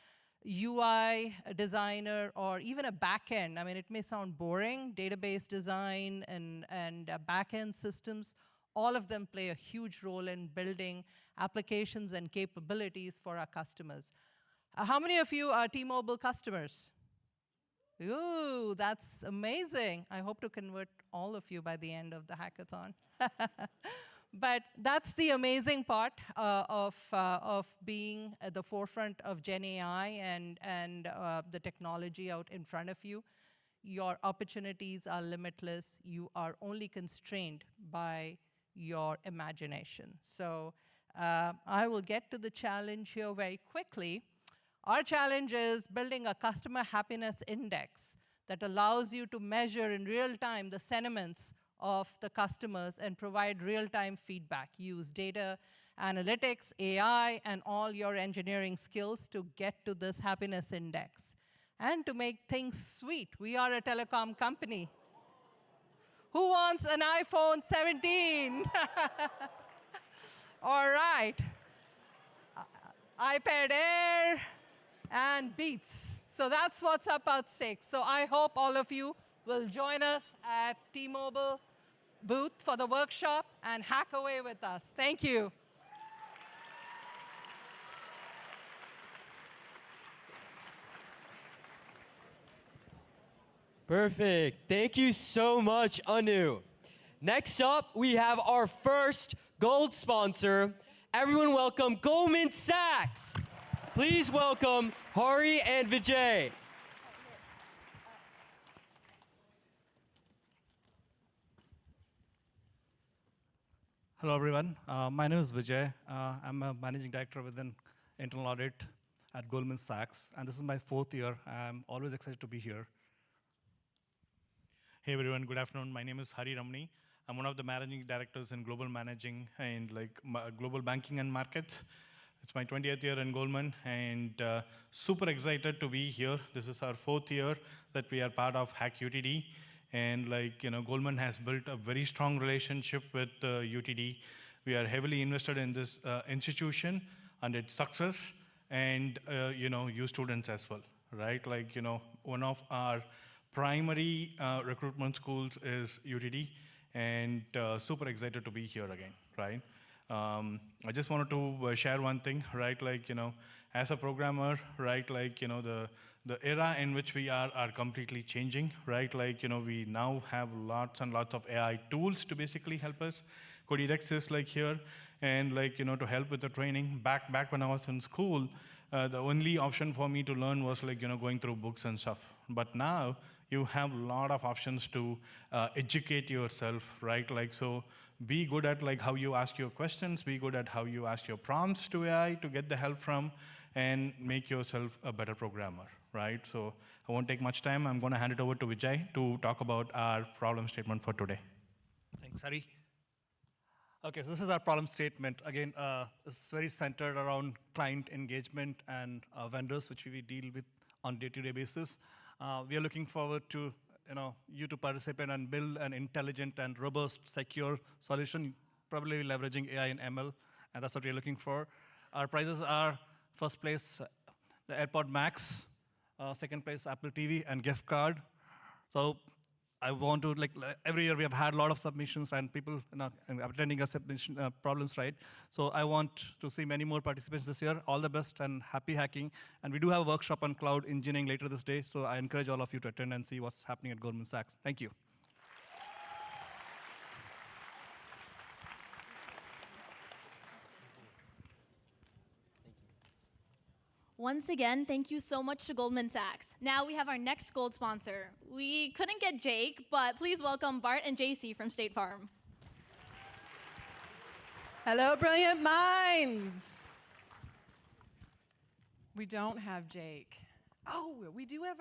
UI designer, or even a backend, I mean, it may sound boring, database design and backend systems, all of them play a huge role in building applications and capabilities for our customers. How many of you are T-Mobile customers? Ooh, that's amazing. I hope to convert all of you by the end of the hackathon. But that's the amazing part of being at the forefront of Gen AI and the technology out in front of you. Your opportunities are limitless. You are only constrained by your imagination. So I will get to the challenge here very quickly. Our challenge is building a customer happiness index that allows you to measure in real time the sentiments of the customers and provide real-time feedback. Use data analytics, AI, and all your engineering skills to get to this happiness index. And to make things sweet, we are a telecom company. Who wants an iPhone 17? All right. iPad Air and Beats. So that's what's up at stake. So I hope all of you will join us at T-Mobile booth for the workshop and hack away with us. Thank you. Perfect. Thank you so much, Anu. Next up, we have our first gold sponsor. Everyone welcome Goldman Sachs. Please welcome Hari and Vijay. Hello, everyone. My name is Vijay. I'm a managing director within internal audit at Goldman Sachs, and this is my 4th year. I'm always excited to be here. Hey, everyone. Good afternoon. My name is Hari Ramani. I'm one of the managing directors in global managing and global banking and markets. It's my 20th year in Goldman, and super excited to be here. This is our 4th year that we are part of HackUTD. And Goldman has built a very strong relationship with UTD. We are heavily invested in this institution and its success, and you students as well, right? One of our primary recruitment schools is UTD, and super excited to be here again, right? I just wanted to share one thing, right? As a programmer, right? The era in which we are completely changing, right? We now have lots and lots of AI tools to basically help us. CodeDex is here, and to help with the training. Back when I was in school, the only option for me to learn was going through books and stuff. But now you have a lot of options to educate yourself, right? So be good at how you ask your questions, be good at how you ask your prompts to AI to get the help from, and make yourself a better programmer, right? So I won't take much time. I'm going to hand it over to Vijay to talk about our problem statement for today. Thanks, Hari. Okay, so this is our problem statement. Again, it's very centered around client engagement and vendors, which we deal with on day-to-day basis. We are looking forward to you to participate and build an intelligent and robust, secure solution, probably leveraging AI and ML, and that's what we're looking for. Our prizes are first place, the AirPod Max, second place, Apple TV and gift card. So I want to, every year we have had a lot of submissions and people attending our submission problems, right? So I want to see many more participants this year. All the best and happy hacking. And we do have a workshop on cloud engineering later this day, so I encourage all of you to attend and see what's happening at Goldman Sachs. Thank you. Once again, thank you so much to Goldman Sachs. Now we have our next gold sponsor. We couldn't get Jake, but please welcome Bart and JC from State Farm. Hello, brilliant minds. We don't have Jake. Oh, we do have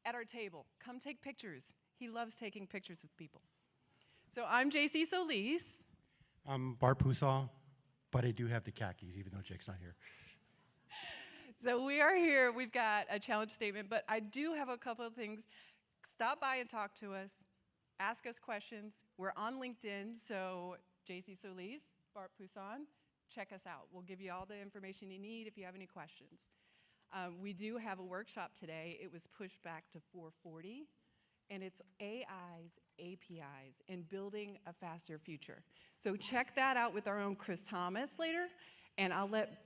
at our table. Come take pictures. He loves taking pictures with people. So I'm JC Solis. I'm Bart Pusall, but I do have the khakis, even though Jake's not here. So we are here. We've got a challenge statement, but I do have a couple of things. Stop by and talk to us. Ask us questions. We're on LinkedIn, so JC Solis, Bart Poussin, check us out. We'll give you all the information you need if you have any questions. We do have a workshop today. It was pushed back to 4:40, and it's AI's APIs and building a faster future. So check that out with our own Chris Thomas later, and I'll let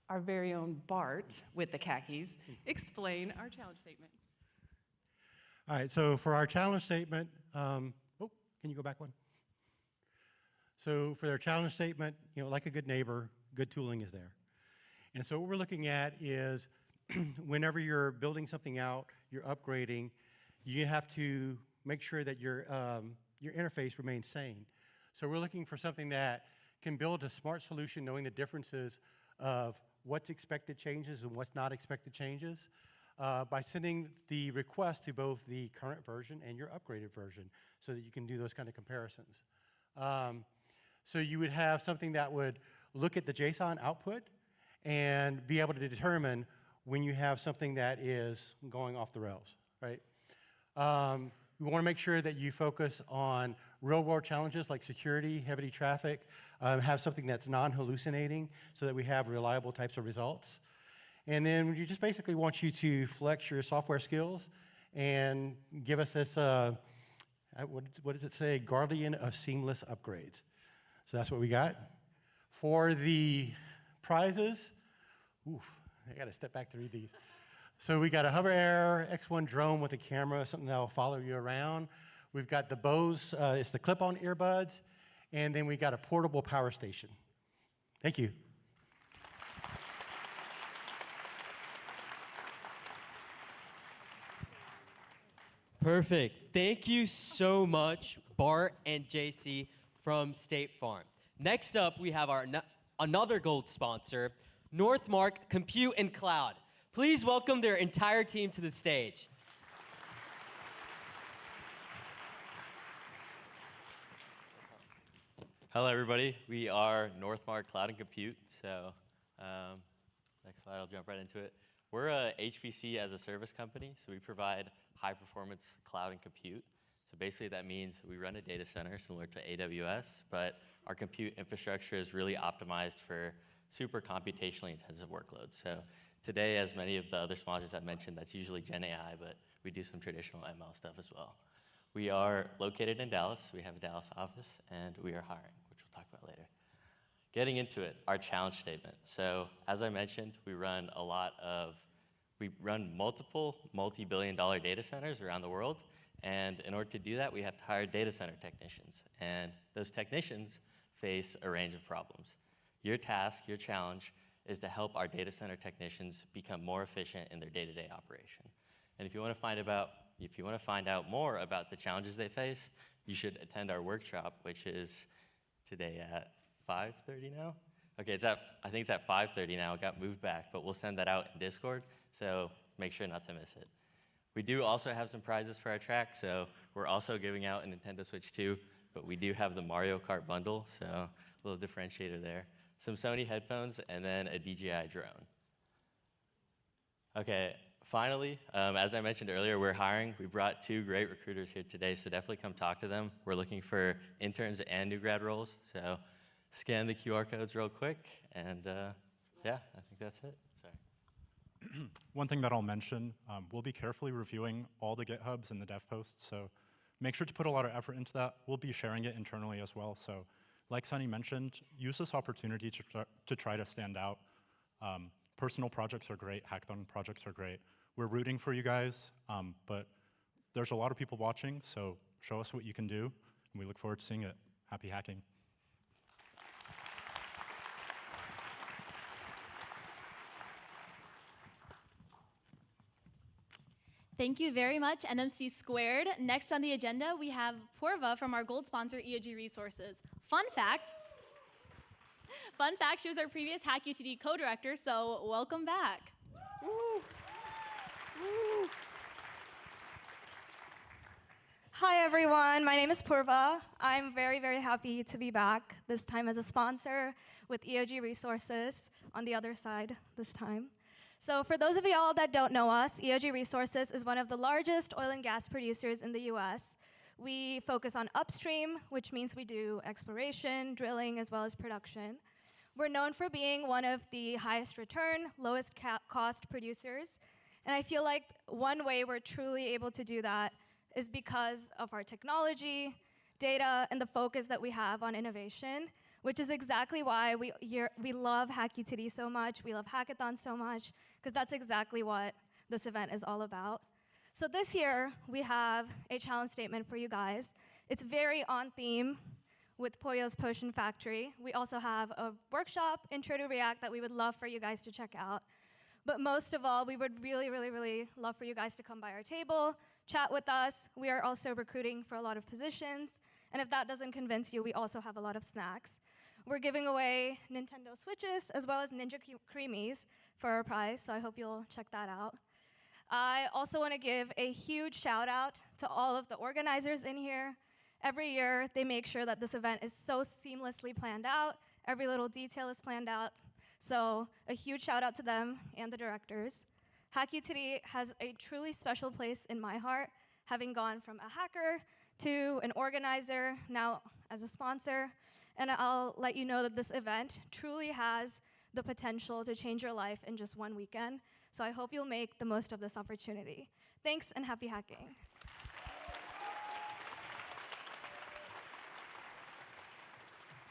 our very own Bart with the khakis explain our challenge statement. All right, so for our challenge statement, can you go back one? So for their challenge statement, like a good neighbor, good tooling is there. And so what we're looking at is whenever you're building something out, you're upgrading, you have to make sure that your interface remains sane. So we're looking for something that can build a smart solution knowing the differences of what's expected changes and what's not expected changes by sending the request to both the current version and your upgraded version so that you can do those kind of comparisons. So you would have something that would look at the JSON output and be able to determine when you have something that is going off the rails, right? We want to make sure that you focus on real-world challenges like security, heavy traffic, have something that's non-hallucinating so that we have reliable types of results. And then we just basically want you to flex your software skills and give us this, what does it say? Guardian of seamless upgrades. So that's what we got. For the prizes, I got to step back to read these. So we got a Hover Air X1 drone with a camera, something that will follow you around. We've got the Bose, it's the clip-on earbuds, and then we got a portable power station. Thank you. Perfect. Thank you so much, Bart and JC from State Farm. Next up, we have our another gold sponsor, Northmark Compute and Cloud. Please welcome their entire team to the stage. Hello, everybody. We are Northmark Cloud and Compute. So next slide, I'll jump right into it. We're a HPC as a service company, so we provide high-performance cloud and compute. So basically, that means we run a data center similar to AWS, but our compute infrastructure is really optimized for super computationally intensive workloads. So today, as many of the other sponsors have mentioned, that's usually Gen AI, but we do some traditional ML stuff as well. We are located in Dallas. We have a Dallas office, and we are hiring, which we'll talk about later. Getting into it, our challenge statement. So as I mentioned, we run multiple multi-billion-dollar data centers around the world, and in order to do that, we have to hire data center technicians, and those technicians face a range of problems. Your task, your challenge, is to help our data center technicians become more efficient in their day-to-day operation. And if you want to find out more about the challenges they face, you should attend our workshop, which is today at 5:30 now? Okay, I think it's at 5:30 now. It got moved back, but we'll send that out in Discord, so make sure not to miss it. We do also have some prizes for our track, so we're also giving out a Nintendo Switch 2 but we do have the Mario Kart bundle, so a little differentiator there. Some Sony headphones, and then a DJI drone. Okay, finally, as I mentioned earlier, we're hiring. We brought 2 great recruiters here today, so definitely come talk to them. We're looking for interns and new grad roles, so scan the QR codes real quick, and yeah, I think that's it. Sorry. One thing that I'll mention, we'll be carefully reviewing all the GitHubs and the dev posts, so make sure to put a lot of effort into that. We'll be sharing it internally as well, so like Sunny mentioned, use this opportunity to try to stand out. Personal projects are great, hackathon projects are great. We're rooting for you guys, but there's a lot of people watching, so show us what you can do, and we look forward to seeing it. Happy hacking. Thank you very much, NMC Squared. Next on the agenda, we have Purva from our gold sponsor, EOG Resources. Fun fact, she was our previous HackUTD co-director, so welcome back. Woo. Woo. Hi everyone, my name is Purva. I'm very, very happy to be back, this time as a sponsor with EOG Resources on the other side this time. So for those of y'all that don't know us, EOG Resources is one of the largest oil and gas producers in the US. We focus on upstream, which means we do exploration, drilling, as well as production. We're known for being one of the highest return, lowest cost producers. And I feel like one way we're truly able to do that is because of our technology, data, and the focus that we have on innovation, which is exactly why we love HackUTD so much, we love hackathons so much, because that's exactly what this event is all about. So this year, we have a challenge statement for you guys. It's very on theme with Pollo's Potion Factory. We also have a workshop, Intro to React, that we would love for you guys to check out. But most of all, we would really, really, really love for you guys to come by our table, chat with us. We are also recruiting for a lot of positions. And if that doesn't convince you, we also have a lot of snacks. We're giving away Nintendo Switches as well as Ninja Creamies for our prize, so I hope you'll check that out. I also want to give a huge shout out to all of the organizers in here. Every year, they make sure that this event is so seamlessly planned out. Every little detail is planned out. So a huge shout out to them and the directors. HackUTD has a truly special place in my heart, having gone from a hacker to an organizer, now as a sponsor. And I'll let you know that this event truly has the potential to change your life in just one weekend. So I hope you'll make the most of this opportunity. Thanks and happy hacking.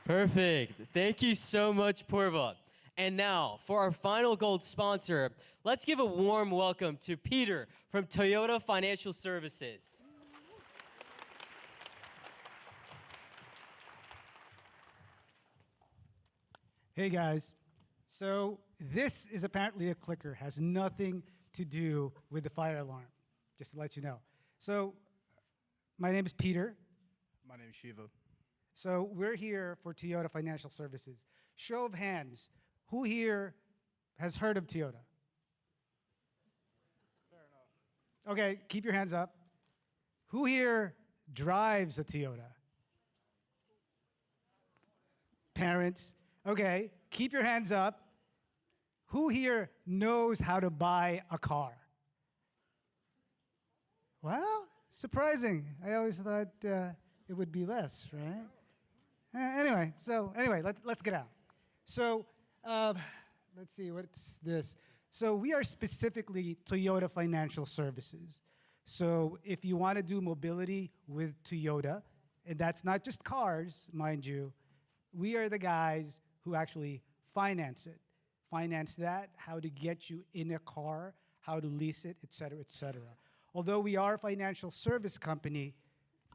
Perfect. Thank you so much, Purva. And now, for our final gold sponsor, let's give a warm welcome to Peter from Toyota Financial Services. Hey guys, so this is apparently a clicker, has nothing to do with the fire alarm, just to let you know. So my name is Peter. My name is Shiva. So we're here for Toyota Financial Services. Show of hands, who here has heard of Toyota? Fair enough. Okay, keep your hands up. Who here drives a Toyota? Parents. Okay, keep your hands up. Who here knows how to buy a car? Well, surprising. I always thought it would be less, right? Anyway, let's get out. So let's see, what's this? So we are specifically Toyota Financial Services. So if you want to do mobility with Toyota, and that's not just cars, mind you, we are the guys who actually finance it. Finance that, how to get you in a car, how to lease it, et cetera, et cetera. Although we are a financial service company,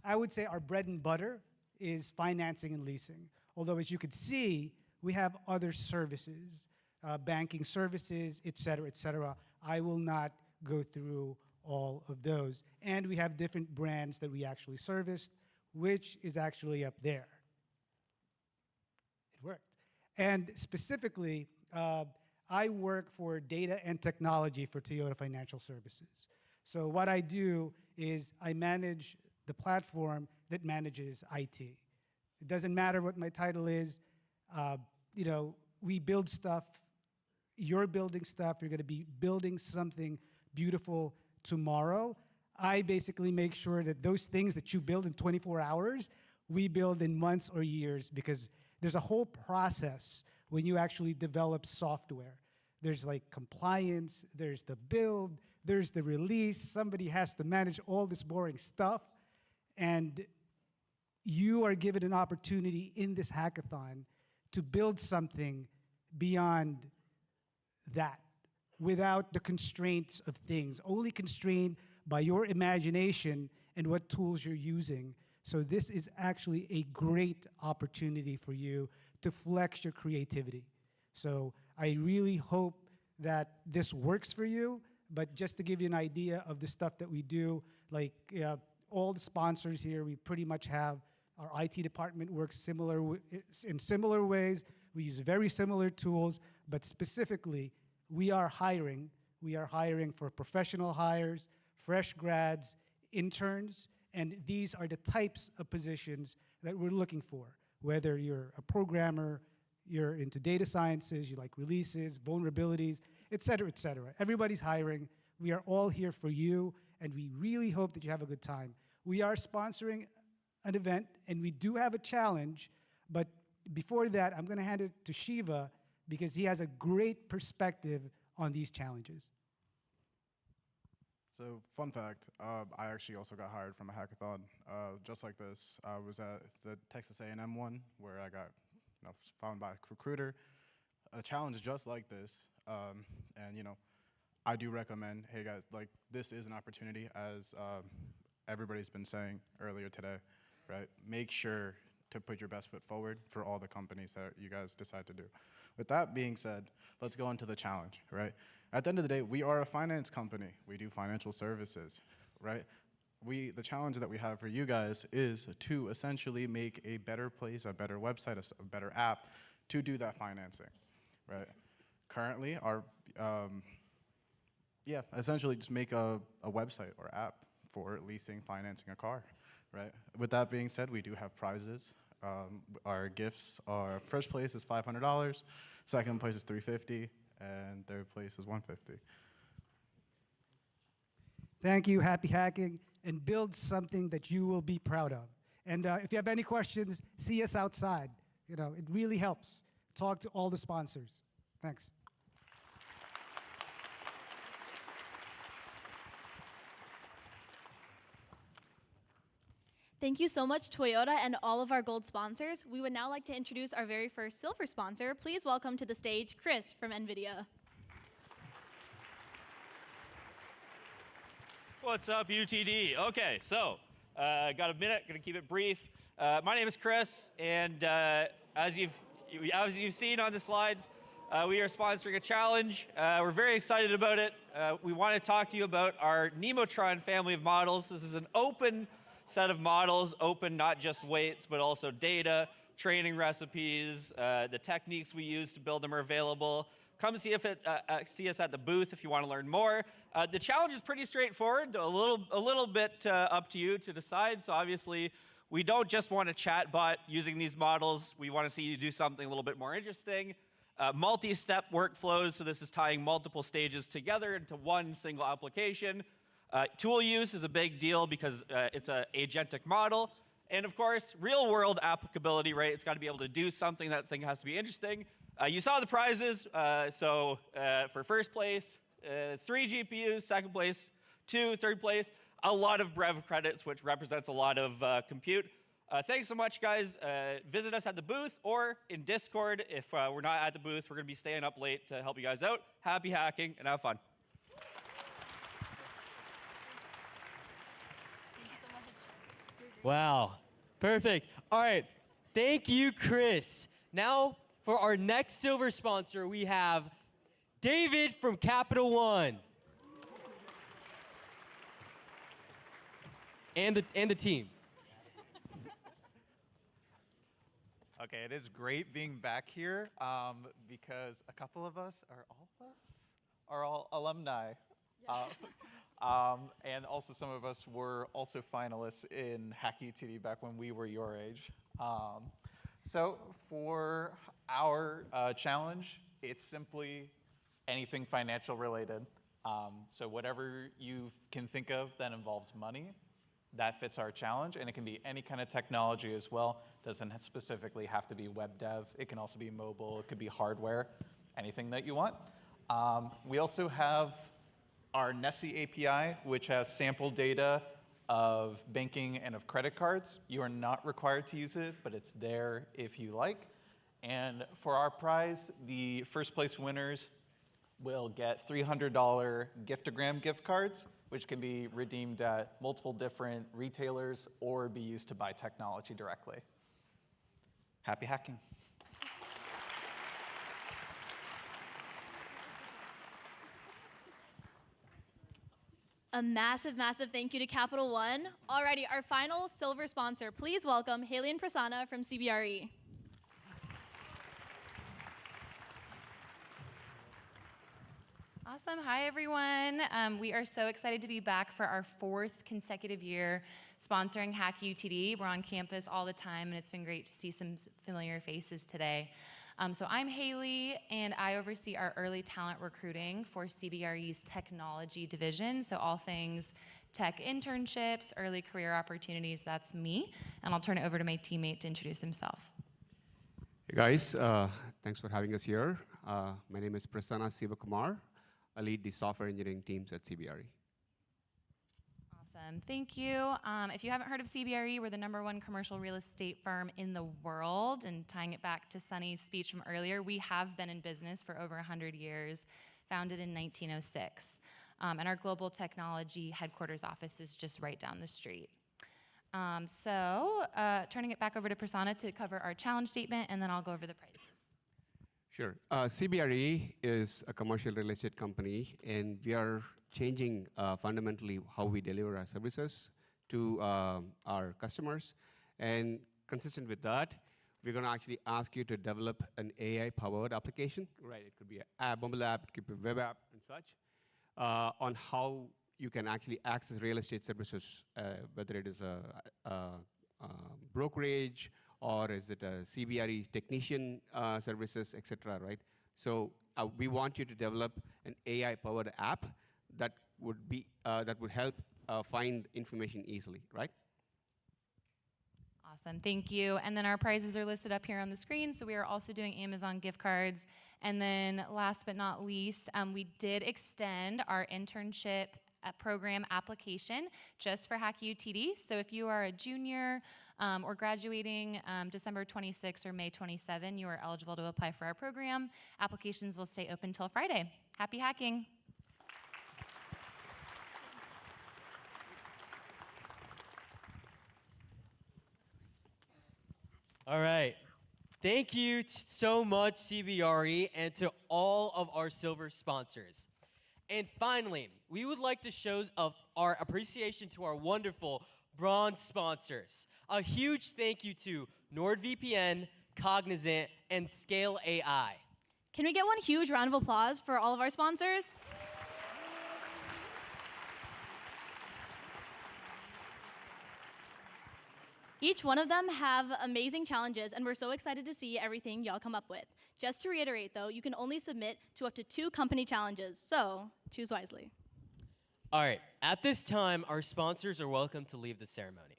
I would say our bread and butter is financing and leasing. Although as you could see, we have other services, banking services, et cetera, et cetera. I will not go through all of those. And we have different brands that we actually service, which is actually up there. It worked. And specifically, I work for data and technology for Toyota Financial Services. So what I do is I manage the platform that manages IT. It doesn't matter what my title is. You know, we build stuff. You're building stuff. You're going to be building something beautiful tomorrow. I basically make sure that those things that you build in 24 hours, we build in months or years, because there's a whole process when you actually develop software. There's like compliance, there's the build, there's the release. Somebody has to manage all this boring stuff. And you are given an opportunity in this hackathon to build something beyond that, without the constraints of things, only constrained by your imagination and what tools you're using. So this is actually a great opportunity for you to flex your creativity. So I really hope that this works for you, but just to give you an idea of the stuff that we do, like all the sponsors here, we pretty much have, our IT department works in similar ways. We use very similar tools, but specifically, we are hiring. We are hiring for professional hires, fresh grads, interns, and these are the types of positions that we're looking for. Whether you're a programmer, you're into data sciences, you like releases, vulnerabilities, et cetera, et cetera. Everybody's hiring. We are all here for you, and we really hope that you have a good time. We are sponsoring an event, and we do have a challenge, but before that, I'm gonna hand it to Shiva, because he has a great perspective on these challenges. So, fun fact, I actually also got hired from a hackathon just like this. I was at the Texas A&M one, where I got found by a recruiter. A challenge just like this, and I do recommend, hey guys, like this is an opportunity, as everybody's been saying earlier today, right? Make sure to put your best foot forward for all the companies that you guys decide to do. With that being said, let's go into the challenge, right? At the end of the day, we are a finance company. We do financial services, right? The challenge that we have for you guys is to essentially make a better place, a better website, a better app to do that financing, right? Currently, essentially just make a website or app for leasing, financing a car, right? With that being said, we do have prizes. Our gifts are, first place is $500, second place is $350, and third place is $150. Thank you, happy hacking, and build something that you will be proud of. And if you have any questions, see us outside. It really helps. Talk to all the sponsors. Thanks. Thank you so much, Toyota, and all of our gold sponsors. We would now like to introduce our very first silver sponsor. Please welcome to the stage Chris from NVIDIA. What's up, UTD? Okay, so got a minute, gonna keep it brief. My name is Chris, and as you've seen on the slides, we are sponsoring a challenge. We're very excited about it. We want to talk to you about our Nemotron family of models. This is an open set of models, open not just weights, but also data, training recipes, the techniques we use to build them are available. Come see us at the booth if you want to learn more. The challenge is pretty straightforward, a little bit up to you to decide. So obviously, we don't just want a chatbot using these models. We want to see you do something a little bit more interesting. Multi-step workflows, so this is tying multiple stages together into one single application. Tool use is a big deal because it's an agentic model. And of course, real world applicability, right? It's got to be able to do something. That thing has to be interesting. You saw the prizes. For first place, 3 GPUs, second place, 2, third place, a lot of Brev credits, which represents a lot of compute. Thanks so much, guys. Visit us at the booth or in Discord. If we're not at the booth, we're going to be staying up late to help you guys out. Happy hacking and have fun. Wow, perfect. All right, thank you, Chris. Now, for our next silver sponsor, we have David from Capital One. And the team. Okay, it is great being back here because a couple of us, are all of us, are all alumni And also some of us were also finalists in HackUTD back when we were your age. So for our challenge, it's simply anything financial related. So whatever you can think of that involves money, that fits our challenge, and it can be any kind of technology as well. Doesn't specifically have to be web dev. It can also be mobile. It could be hardware, anything that you want. We also have our Nessie API, which has sample data of banking and of credit cards. You are not required to use it, but it's there if you like. And for our prize, the first place winners will get $300 Giftogram gift cards, which can be redeemed at multiple different retailers or be used to buy technology directly. Happy hacking. A massive, massive thank you to Capital One. Alrighty, our final silver sponsor. Please welcome Haley and Prasanna from CBRE. Awesome. Hi, everyone. We are so excited to be back for our 4th consecutive year sponsoring HackUTD. We're on campus all the time, and it's been great to see some familiar faces today. So I'm Haley, and I oversee our early talent recruiting for CBRE's technology division. So all things tech internships, early career opportunities, that's me. And I'll turn it over to my teammate to introduce himself. Hey guys, thanks for having us here. My name is Prasanna Sivakumar. I lead the software engineering teams at CBRE. Awesome, thank you. If you haven't heard of CBRE, we're the #1 commercial real estate firm in the world. And tying it back to Sunny's speech from earlier, we have been in business for over 100 years, founded in 1906. And our global technology headquarters office is just right down the street. Turning it back over to Prasanna to cover our challenge statement, and then I'll go over the prizes. Sure. CBRE is a commercial real estate company, and we are changing fundamentally how we deliver our services to our customers. And consistent with that, we're going to actually ask you to develop an AI-powered application. Right, it could be a mobile app, it could be a web app, and such, on how you can actually access real estate services, whether it is a brokerage, or is it a CBRE technician services, et cetera, right? So we want you to develop an AI-powered app that would help find information easily, right? Awesome, thank you. And then our prizes are listed up here on the screen. So we are also doing Amazon gift cards. And then last but not least, we did extend our internship program application just for HackUTD. So if you are a junior or graduating December 26 or May 27, you are eligible to apply for our program. Applications will stay open till Friday. Happy hacking. All right. Thank you so much, CBRE, and to all of our silver sponsors. And finally, we would like to show our appreciation to our wonderful bronze sponsors. A huge thank you to NordVPN, Cognizant, and Scale AI. Can we get one huge round of applause for all of our sponsors? Each one of them have amazing challenges, and we're so excited to see everything y'all come up with. Just to reiterate, though, you can only submit to up to 2 company challenges, so choose wisely. All right, at this time, our sponsors are welcome to leave the ceremony.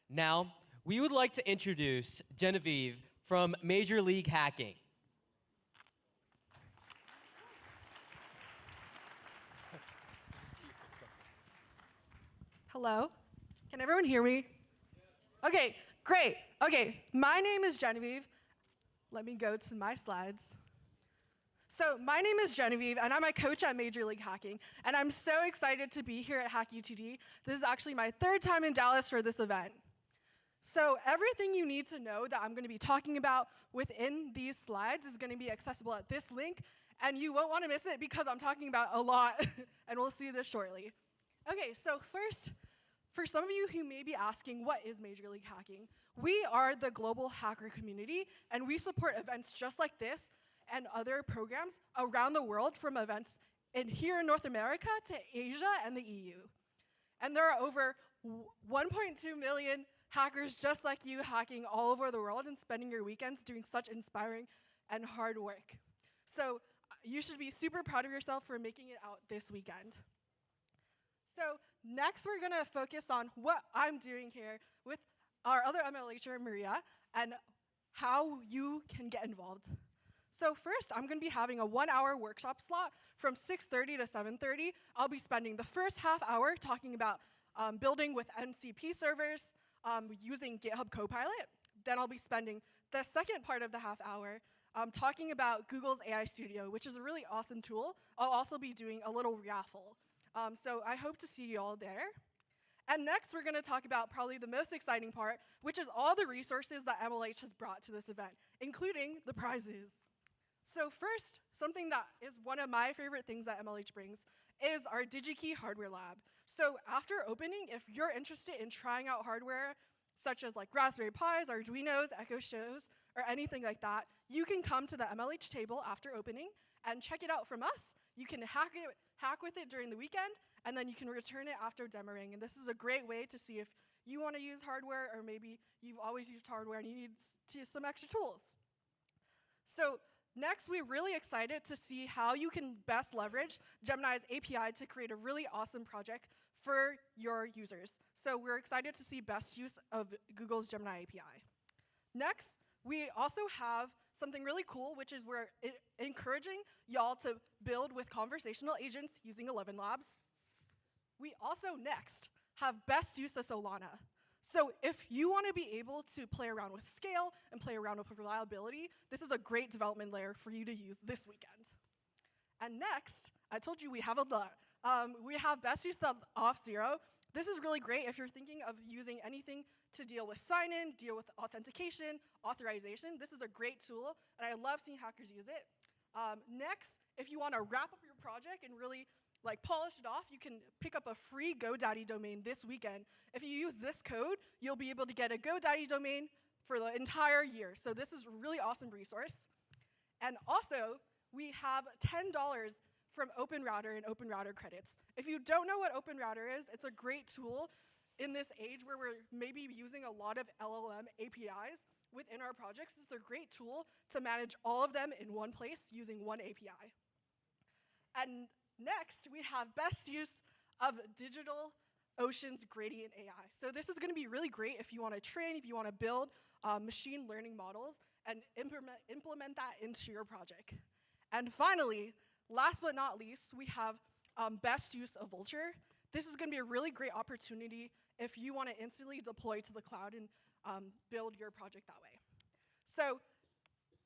Now, we would like to introduce Genevieve from Major League Hacking. Hello? Can everyone hear me? Okay, great. Okay, my name is Genevieve. Let me go to my slides. So my name is Genevieve, and I'm a coach at Major League Hacking, and I'm so excited to be here at HackUTD. This is actually my 3rd time in Dallas for this event. So everything you need to know that I'm going to be talking about within these slides is going to be accessible at this link, and you won't want to miss it because I'm talking about a lot, and we'll see this shortly. Okay, so first, for some of you who may be asking, what is Major League Hacking? We are the global hacker community, and we support events just like this and other programs around the world, from events here in North America to Asia and the EU. And there are over 1.2 million hackers just like you hacking all over the world and spending your weekends doing such inspiring and hard work. So you should be super proud of yourself for making it out this weekend. So next we're gonna focus on what I'm doing here with our other MLHer, Maria, and how you can get involved. So first, I'm gonna be having a 1-hour workshop slot from 6:30 to 7:30. I'll be spending the first half hour talking about building with MCP servers, using GitHub Copilot. Then I'll be spending the second part of the half hour talking about Google's AI Studio, which is a really awesome tool. I'll also be doing a little raffle. So I hope to see you all there. And next, we're going to talk about probably the most exciting part, which is all the resources that MLH has brought to this event, including the prizes. So first, something that is one of my favorite things that MLH brings is our DigiKey hardware lab. So after opening, if you're interested in trying out hardware, such as like Raspberry Pis, Arduinos, Echo Shows, or anything like that, you can come to the MLH table after opening and check it out from us. You can hack with it during the weekend, and then you can return it after demoing. And this is a great way to see if you want to use hardware, or maybe you've always used hardware and you need some extra tools. So next, we're really excited to see how you can best leverage Gemini's API to create a really awesome project for your users. So we're excited to see best use of Google's Gemini API. Next, we also have something really cool, which is we're encouraging y'all to build with conversational agents using 11 Labs. We also, next, have best use of Solana. So if you want to be able to play around with scale and play around with reliability, this is a great development layer for you to use this weekend. And next, I told you we have a lot. We have best use of Auth0. This is really great if you're thinking of using anything to deal with sign-in, deal with authentication, authorization. This is a great tool, and I love seeing hackers use it. Next, if you want to wrap up your project and really polish it off, you can pick up a free GoDaddy domain this weekend. If you use this code, you'll be able to get a GoDaddy domain for the entire year. So this is a really awesome resource. And also, we have $10 from OpenRouter and OpenRouter credits. If you don't know what OpenRouter is, it's a great tool in this age where we're maybe using a lot of LLM APIs within our projects. It's a great tool to manage all of them in one place using one API. And next, we have best use of DigitalOcean's gradient AI. So this is going to be really great if you want to train, if you want to build machine learning models and implement that into your project. And finally, last but not least, we have best use of Vultr. This is going to be a really great opportunity if you want to instantly deploy to the cloud and build your project that way. So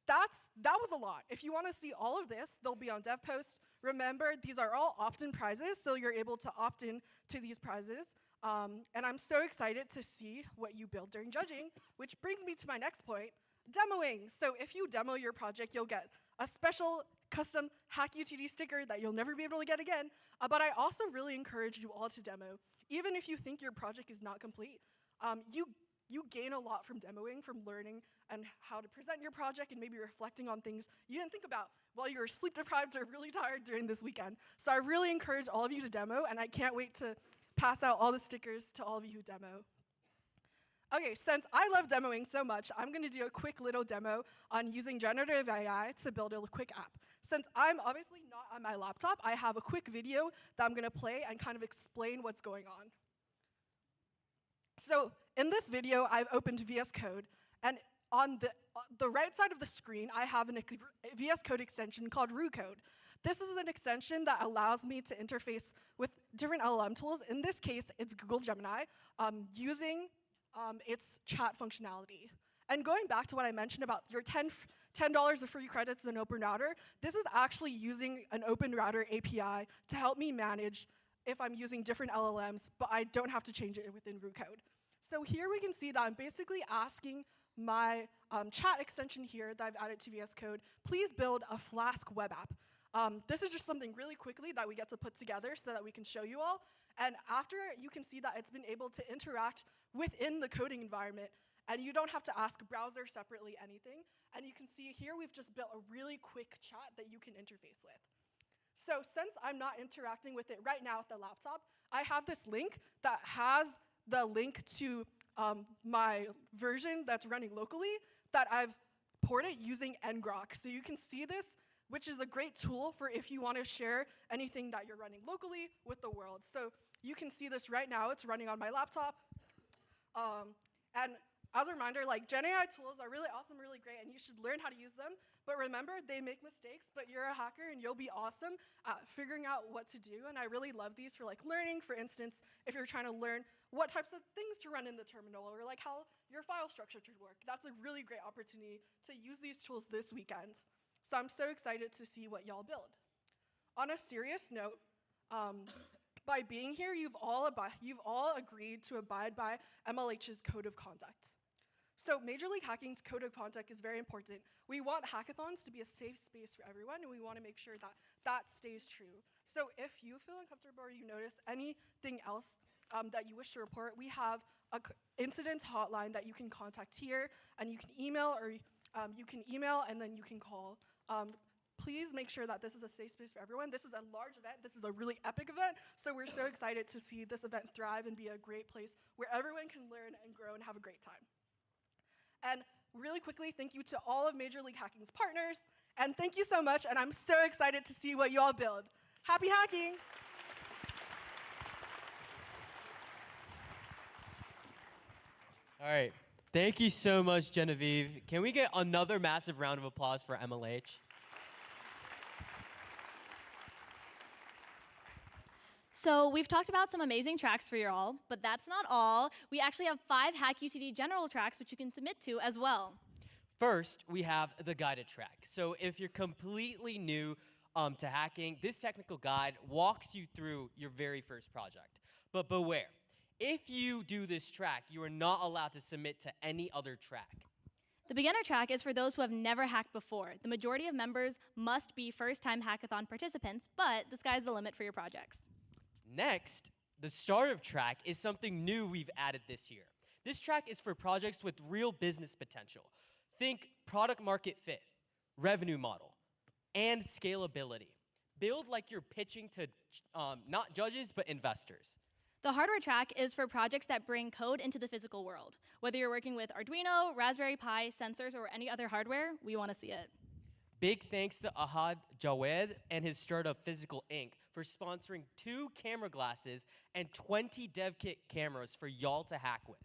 that was a lot. If you want to see all of this, they'll be on DevPost. Remember, these are all opt-in prizes, so you're able to opt in to these prizes. And I'm so excited to see what you build during judging, which brings me to my next point, demoing. So if you demo your project, you'll get a special custom HackUTD sticker that you'll never be able to get again. But I also really encourage you all to demo. Even if you think your project is not complete, you gain a lot from demoing, from learning and how to present your project and maybe reflecting on things you didn't think about while you were sleep deprived or really tired during this weekend. So I really encourage all of you to demo, and I can't wait to pass out all the stickers to all of you who demo. Okay, since I love demoing so much, I'm going to do a quick little demo on using generative AI to build a quick app. Since I'm obviously not on my laptop, I have a quick video that I'm going to play and kind of explain what's going on. So in this video, I've opened VS Code, and on the right side of the screen, I have a VS Code extension called RuCode. This is an extension that allows me to interface with different LLM tools. In this case, it's Google Gemini, using its chat functionality. And going back to what I mentioned about your $10 of free credits in OpenRouter, this is actually using an OpenRouter API to help me manage if I'm using different LLMs, but I don't have to change it within RuCode. So here we can see that I'm basically asking my chat extension here that I've added to VS Code, please build a Flask web app. This is just something really quickly that we get to put together so that we can show you all. And after, you can see that it's been able to interact within the coding environment, and you don't have to ask browser separately anything. And you can see here we've just built a really quick chat that you can interface with. So since I'm not interacting with it right now with the laptop, I have this link that has the link to my version that's running locally that I've ported using ngrok. So you can see this, which is a great tool for if you want to share anything that you're running locally with the world. So you can see this right now. It's running on my laptop. And as a reminder, like Gen AI tools are really awesome, really great, and you should learn how to use them. But remember, they make mistakes, but you're a hacker and you'll be awesome at figuring out what to do. And I really love these for like learning. For instance, if you're trying to learn what types of things to run in the terminal or like how your file structure should work, that's a really great opportunity to use these tools this weekend. So I'm so excited to see what y'all build. On a serious note, by being here, you've all agreed to abide by MLH's code of conduct. So Major League Hacking's code of conduct is very important. We want hackathons to be a safe space for everyone, and we want to make sure that that stays true. So if you feel uncomfortable or you notice anything else that you wish to report, we have an incident hotline that you can contact here, and you can email, or and then you can call. Please make sure that this is a safe space for everyone. This is a large event. This is a really epic event, so we're so excited to see this event thrive and be a great place where everyone can learn and grow and have a great time. And really quickly, thank you to all of Major League Hacking's partners, and thank you so much, and I'm so excited to see what you all build. Happy hacking! All right. Thank you so much, Genevieve. Can we get another massive round of applause for MLH? So we've talked about some amazing tracks for you all, but that's not all. We actually have 5 HackUTD general tracks which you can submit to as well. First, we have the guided track. So if you're completely new to hacking, this technical guide walks you through your very first project. But beware, if you do this track, you are not allowed to submit to any other track. The beginner track is for those who have never hacked before. The majority of members must be first-time hackathon participants, but the sky's the limit for your projects. Next, the startup track is something new we've added this year. This track is for projects with real business potential. Think product market fit, revenue model, and scalability. Build like you're pitching to not judges, but investors. The hardware track is for projects that bring code into the physical world. Whether you're working with Arduino, Raspberry Pi, sensors, or any other hardware, we want to see it. Big thanks to Ahad Jawed and his startup Physical Inc. for sponsoring 2 camera glasses and 20 dev kit cameras for y'all to hack with.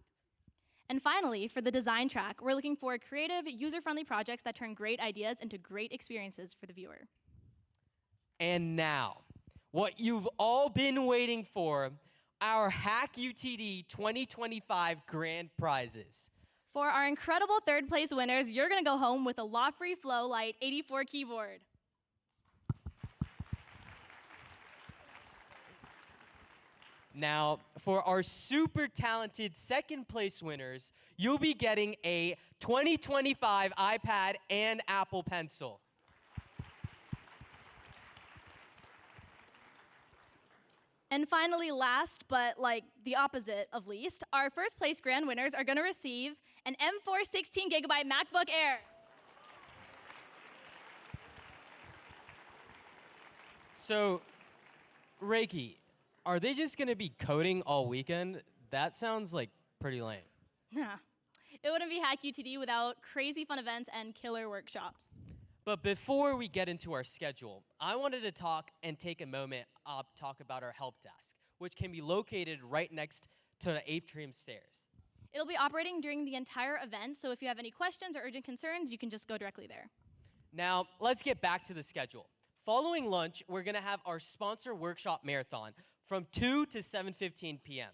And finally, for the design track, we're looking for creative, user-friendly projects that turn great ideas into great experiences for the viewer. And now, what you've all been waiting for, our HackUTD 2025 grand prizes. For our incredible third-place winners, you're going to go home with a Law-Free Flow Lite 84 keyboard. Now, for our super talented second place winners, you'll be getting a 2025 iPad and Apple Pencil. And finally, last, but like the opposite of least, our first place grand winners are going to receive an M4 16GB MacBook Air. So, Reiki, are they just going to be coding all weekend? That sounds like pretty lame. Nah, it wouldn't be HackUTD without crazy fun events and killer workshops. But before we get into our schedule, I wanted to take a moment talk about our help desk, which can be located right next to the atrium stairs. It'll be operating during the entire event, so if you have any questions or urgent concerns, you can just go directly there. Now, let's get back to the schedule. Following lunch, we're going to have our sponsor workshop marathon from 2 to 7:15 p.m.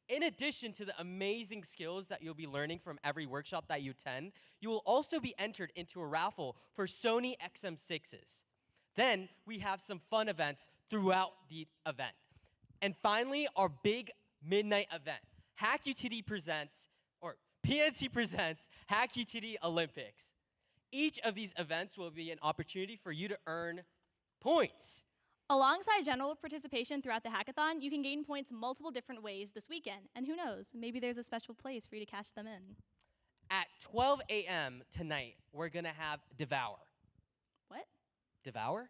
In addition to the amazing skills that you'll be learning from every workshop that you attend, you will also be entered into a raffle for Sony XM6s. Then we have some fun events throughout the event. And finally, our big midnight event, HackUTD presents, or PNC presents HackUTD Olympics. Each of these events will be an opportunity for you to earn points. Alongside general participation throughout the hackathon, you can gain points multiple different ways this weekend. And who knows, maybe there's a special place for you to cash them in. At 12 a.m. tonight, we're going to have Devour. What? Devour?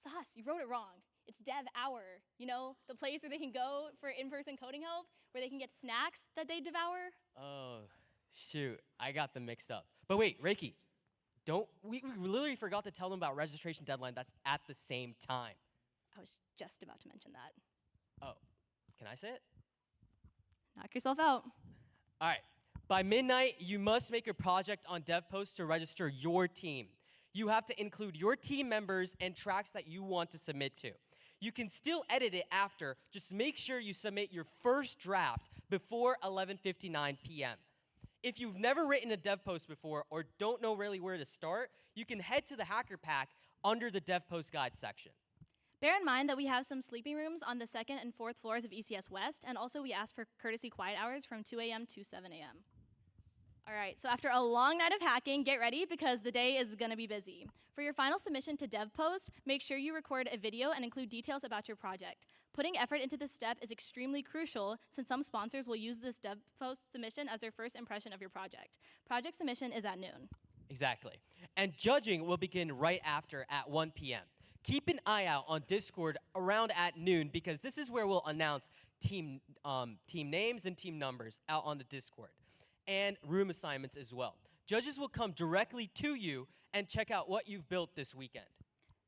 Sahas, you wrote it wrong. It's Dev Hour, you know, the place where they can go for in-person coding help, where they can get snacks that they devour. Oh, shoot, I got them mixed up. But wait, Reiki, we literally forgot to tell them about registration deadline that's at the same time. I was just about to mention that. Oh, can I say it? Knock yourself out. All right, by midnight, you must make a project on DevPost to register your team. You have to include your team members and tracks that you want to submit to. You can still edit it after, just make sure you submit your first draft before 11:59 p.m. If you've never written a dev post before or don't know really where to start, you can head to the Hacker Pack under the dev post guide section. Bear in mind that we have some sleeping rooms on the second and fourth floors of ECS West, and also we ask for courtesy quiet hours from 2 a.m. to 7 a.m. All right, so after a long night of hacking, get ready because the day is gonna be busy. For your final submission to DevPost, make sure you record a video and include details about your project. Putting effort into this step is extremely crucial since some sponsors will use this DevPost submission as their first impression of your project. Project submission is at noon. Exactly. And judging will begin right after at 1 p.m. Keep an eye out on Discord around at noon because this is where we'll announce team names and team numbers out on the Discord. And room assignments as well. Judges will come directly to you and check out what you've built this weekend.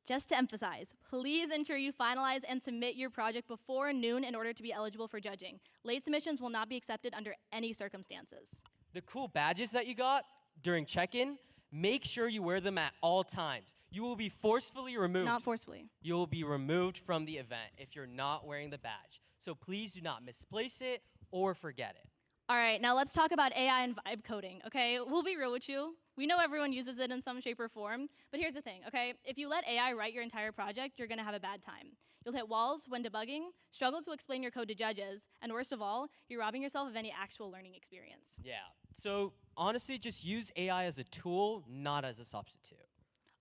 Just to emphasize, please ensure you finalize and submit your project before noon in order to be eligible for judging. Late submissions will not be accepted under any circumstances. The cool badges that you got during check-in, make sure you wear them at all times. You will be forcefully removed. Not forcefully. You will be removed from the event if you're not wearing the badge. So please do not misplace it or forget it. All right, now let's talk about AI and vibe coding, okay? We'll be real with you. We know everyone uses it in some shape or form, but here's the thing, okay? If you let AI write your entire project, you're gonna have a bad time. You'll hit walls when debugging, struggle to explain your code to judges, and worst of all, you're robbing yourself of any actual learning experience. Yeah, so honestly, just use AI as a tool, not as a substitute.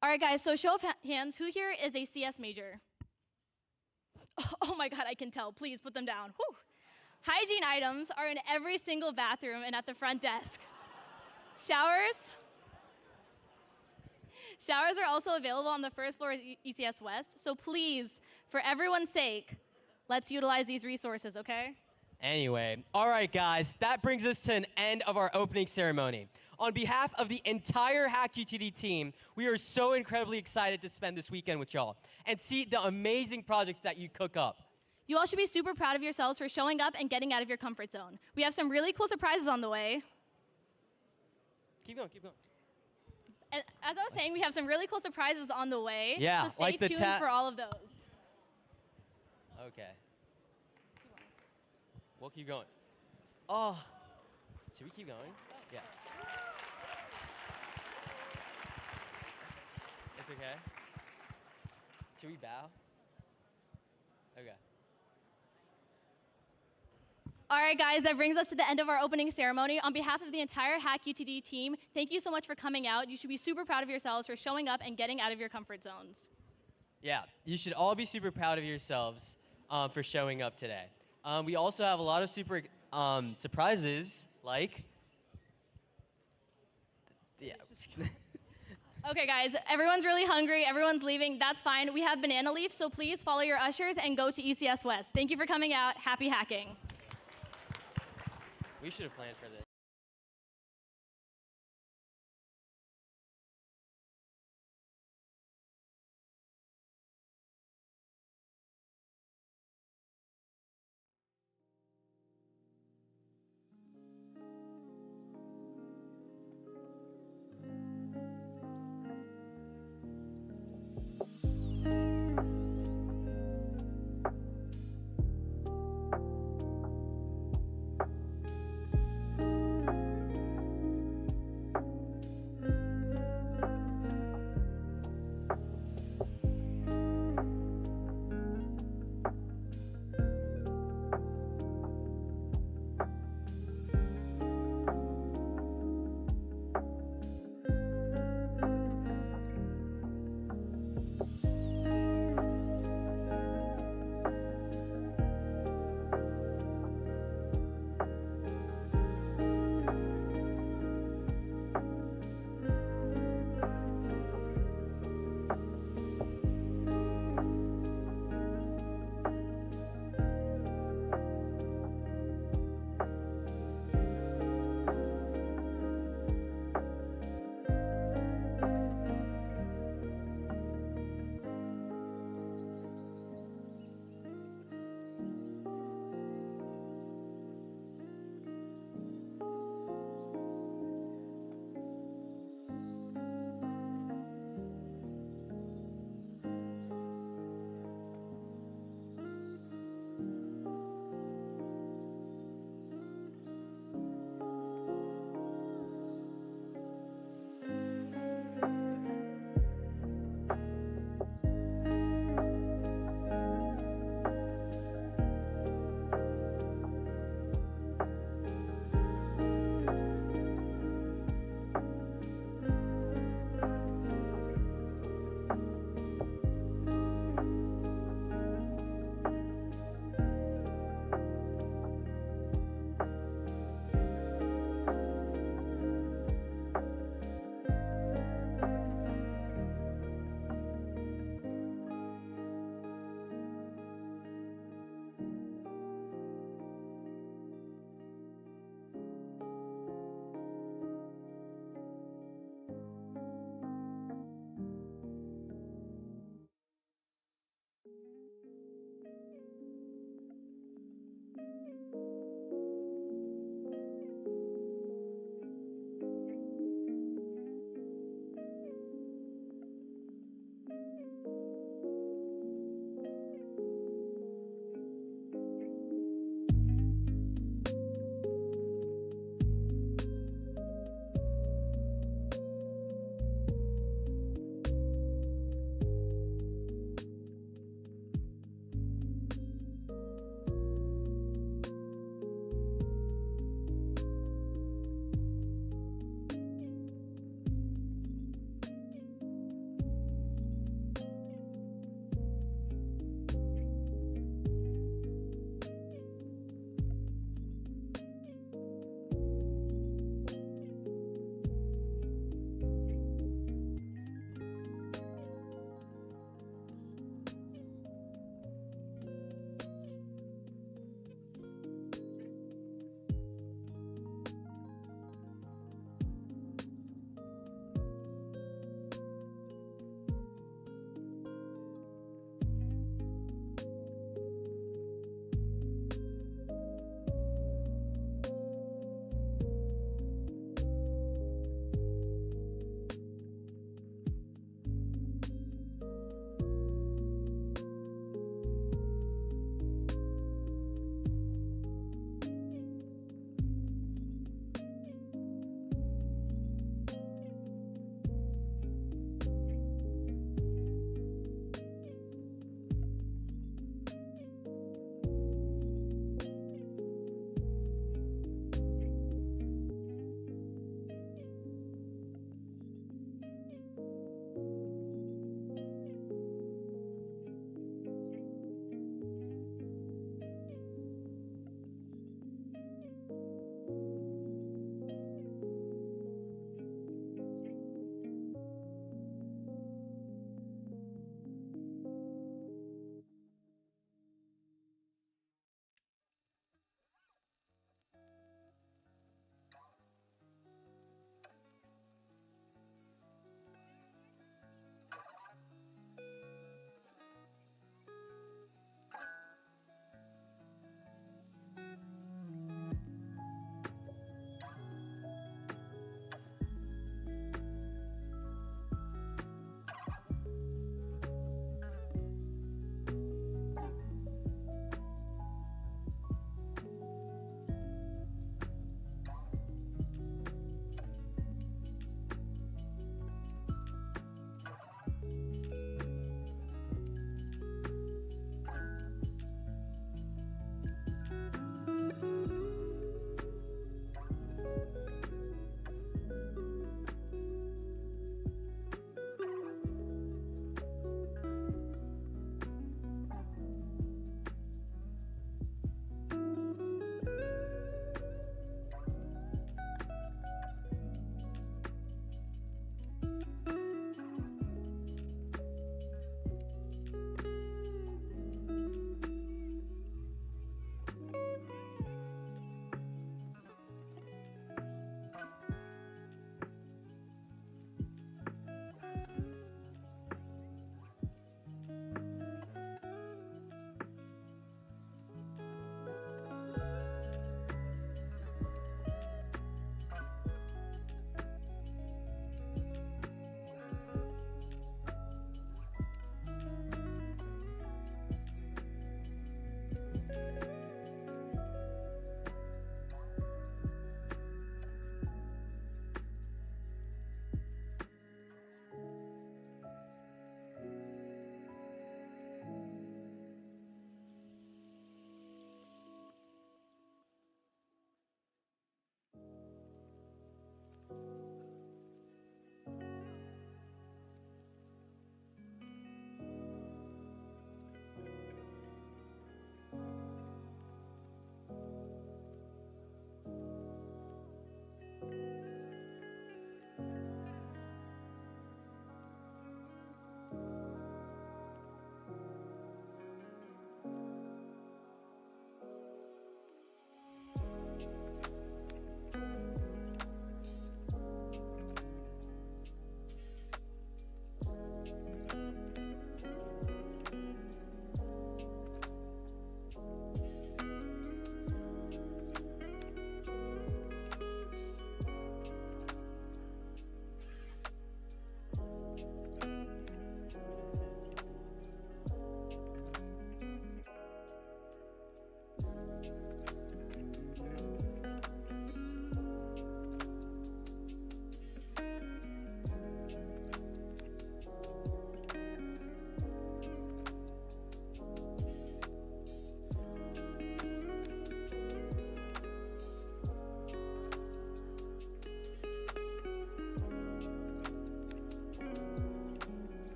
All right, guys, so show of hands, who here is a CS major? Oh my God, I can tell. Please put them down. Whew. Hygiene items are in every single bathroom and at the front desk. Showers are also available on the first floor of ECS West, so please, for everyone's sake, let's utilize these resources, okay? Anyway, all right, guys, that brings us to an end of our opening ceremony. On behalf of the entire HackUTD team, we are so incredibly excited to spend this weekend with y'all and see the amazing projects that you cook up. You all should be super proud of yourselves for showing up and getting out of your comfort zone. We have some really cool surprises on the way. Keep going, keep going. And as I was saying, we have some really cool surprises on the way. Yeah, so stay like the tuned for all of those. Okay. We'll keep going. Oh, should we keep going? Yeah. It's okay. Should we bow? Okay. All right, guys, that brings us to the end of our opening ceremony. On behalf of the entire HackUTD team, thank you so much for coming out. You should be super proud of yourselves for showing up and getting out of your comfort zones. Yeah, you should all be super proud of yourselves for showing up today. We also have a lot of super surprises, like, yeah. Okay, guys, everyone's really hungry. Everyone's leaving. That's fine. We have banana leaf, so please follow your ushers and go to ECS West. Thank you for coming out. Happy hacking. We should have planned for this.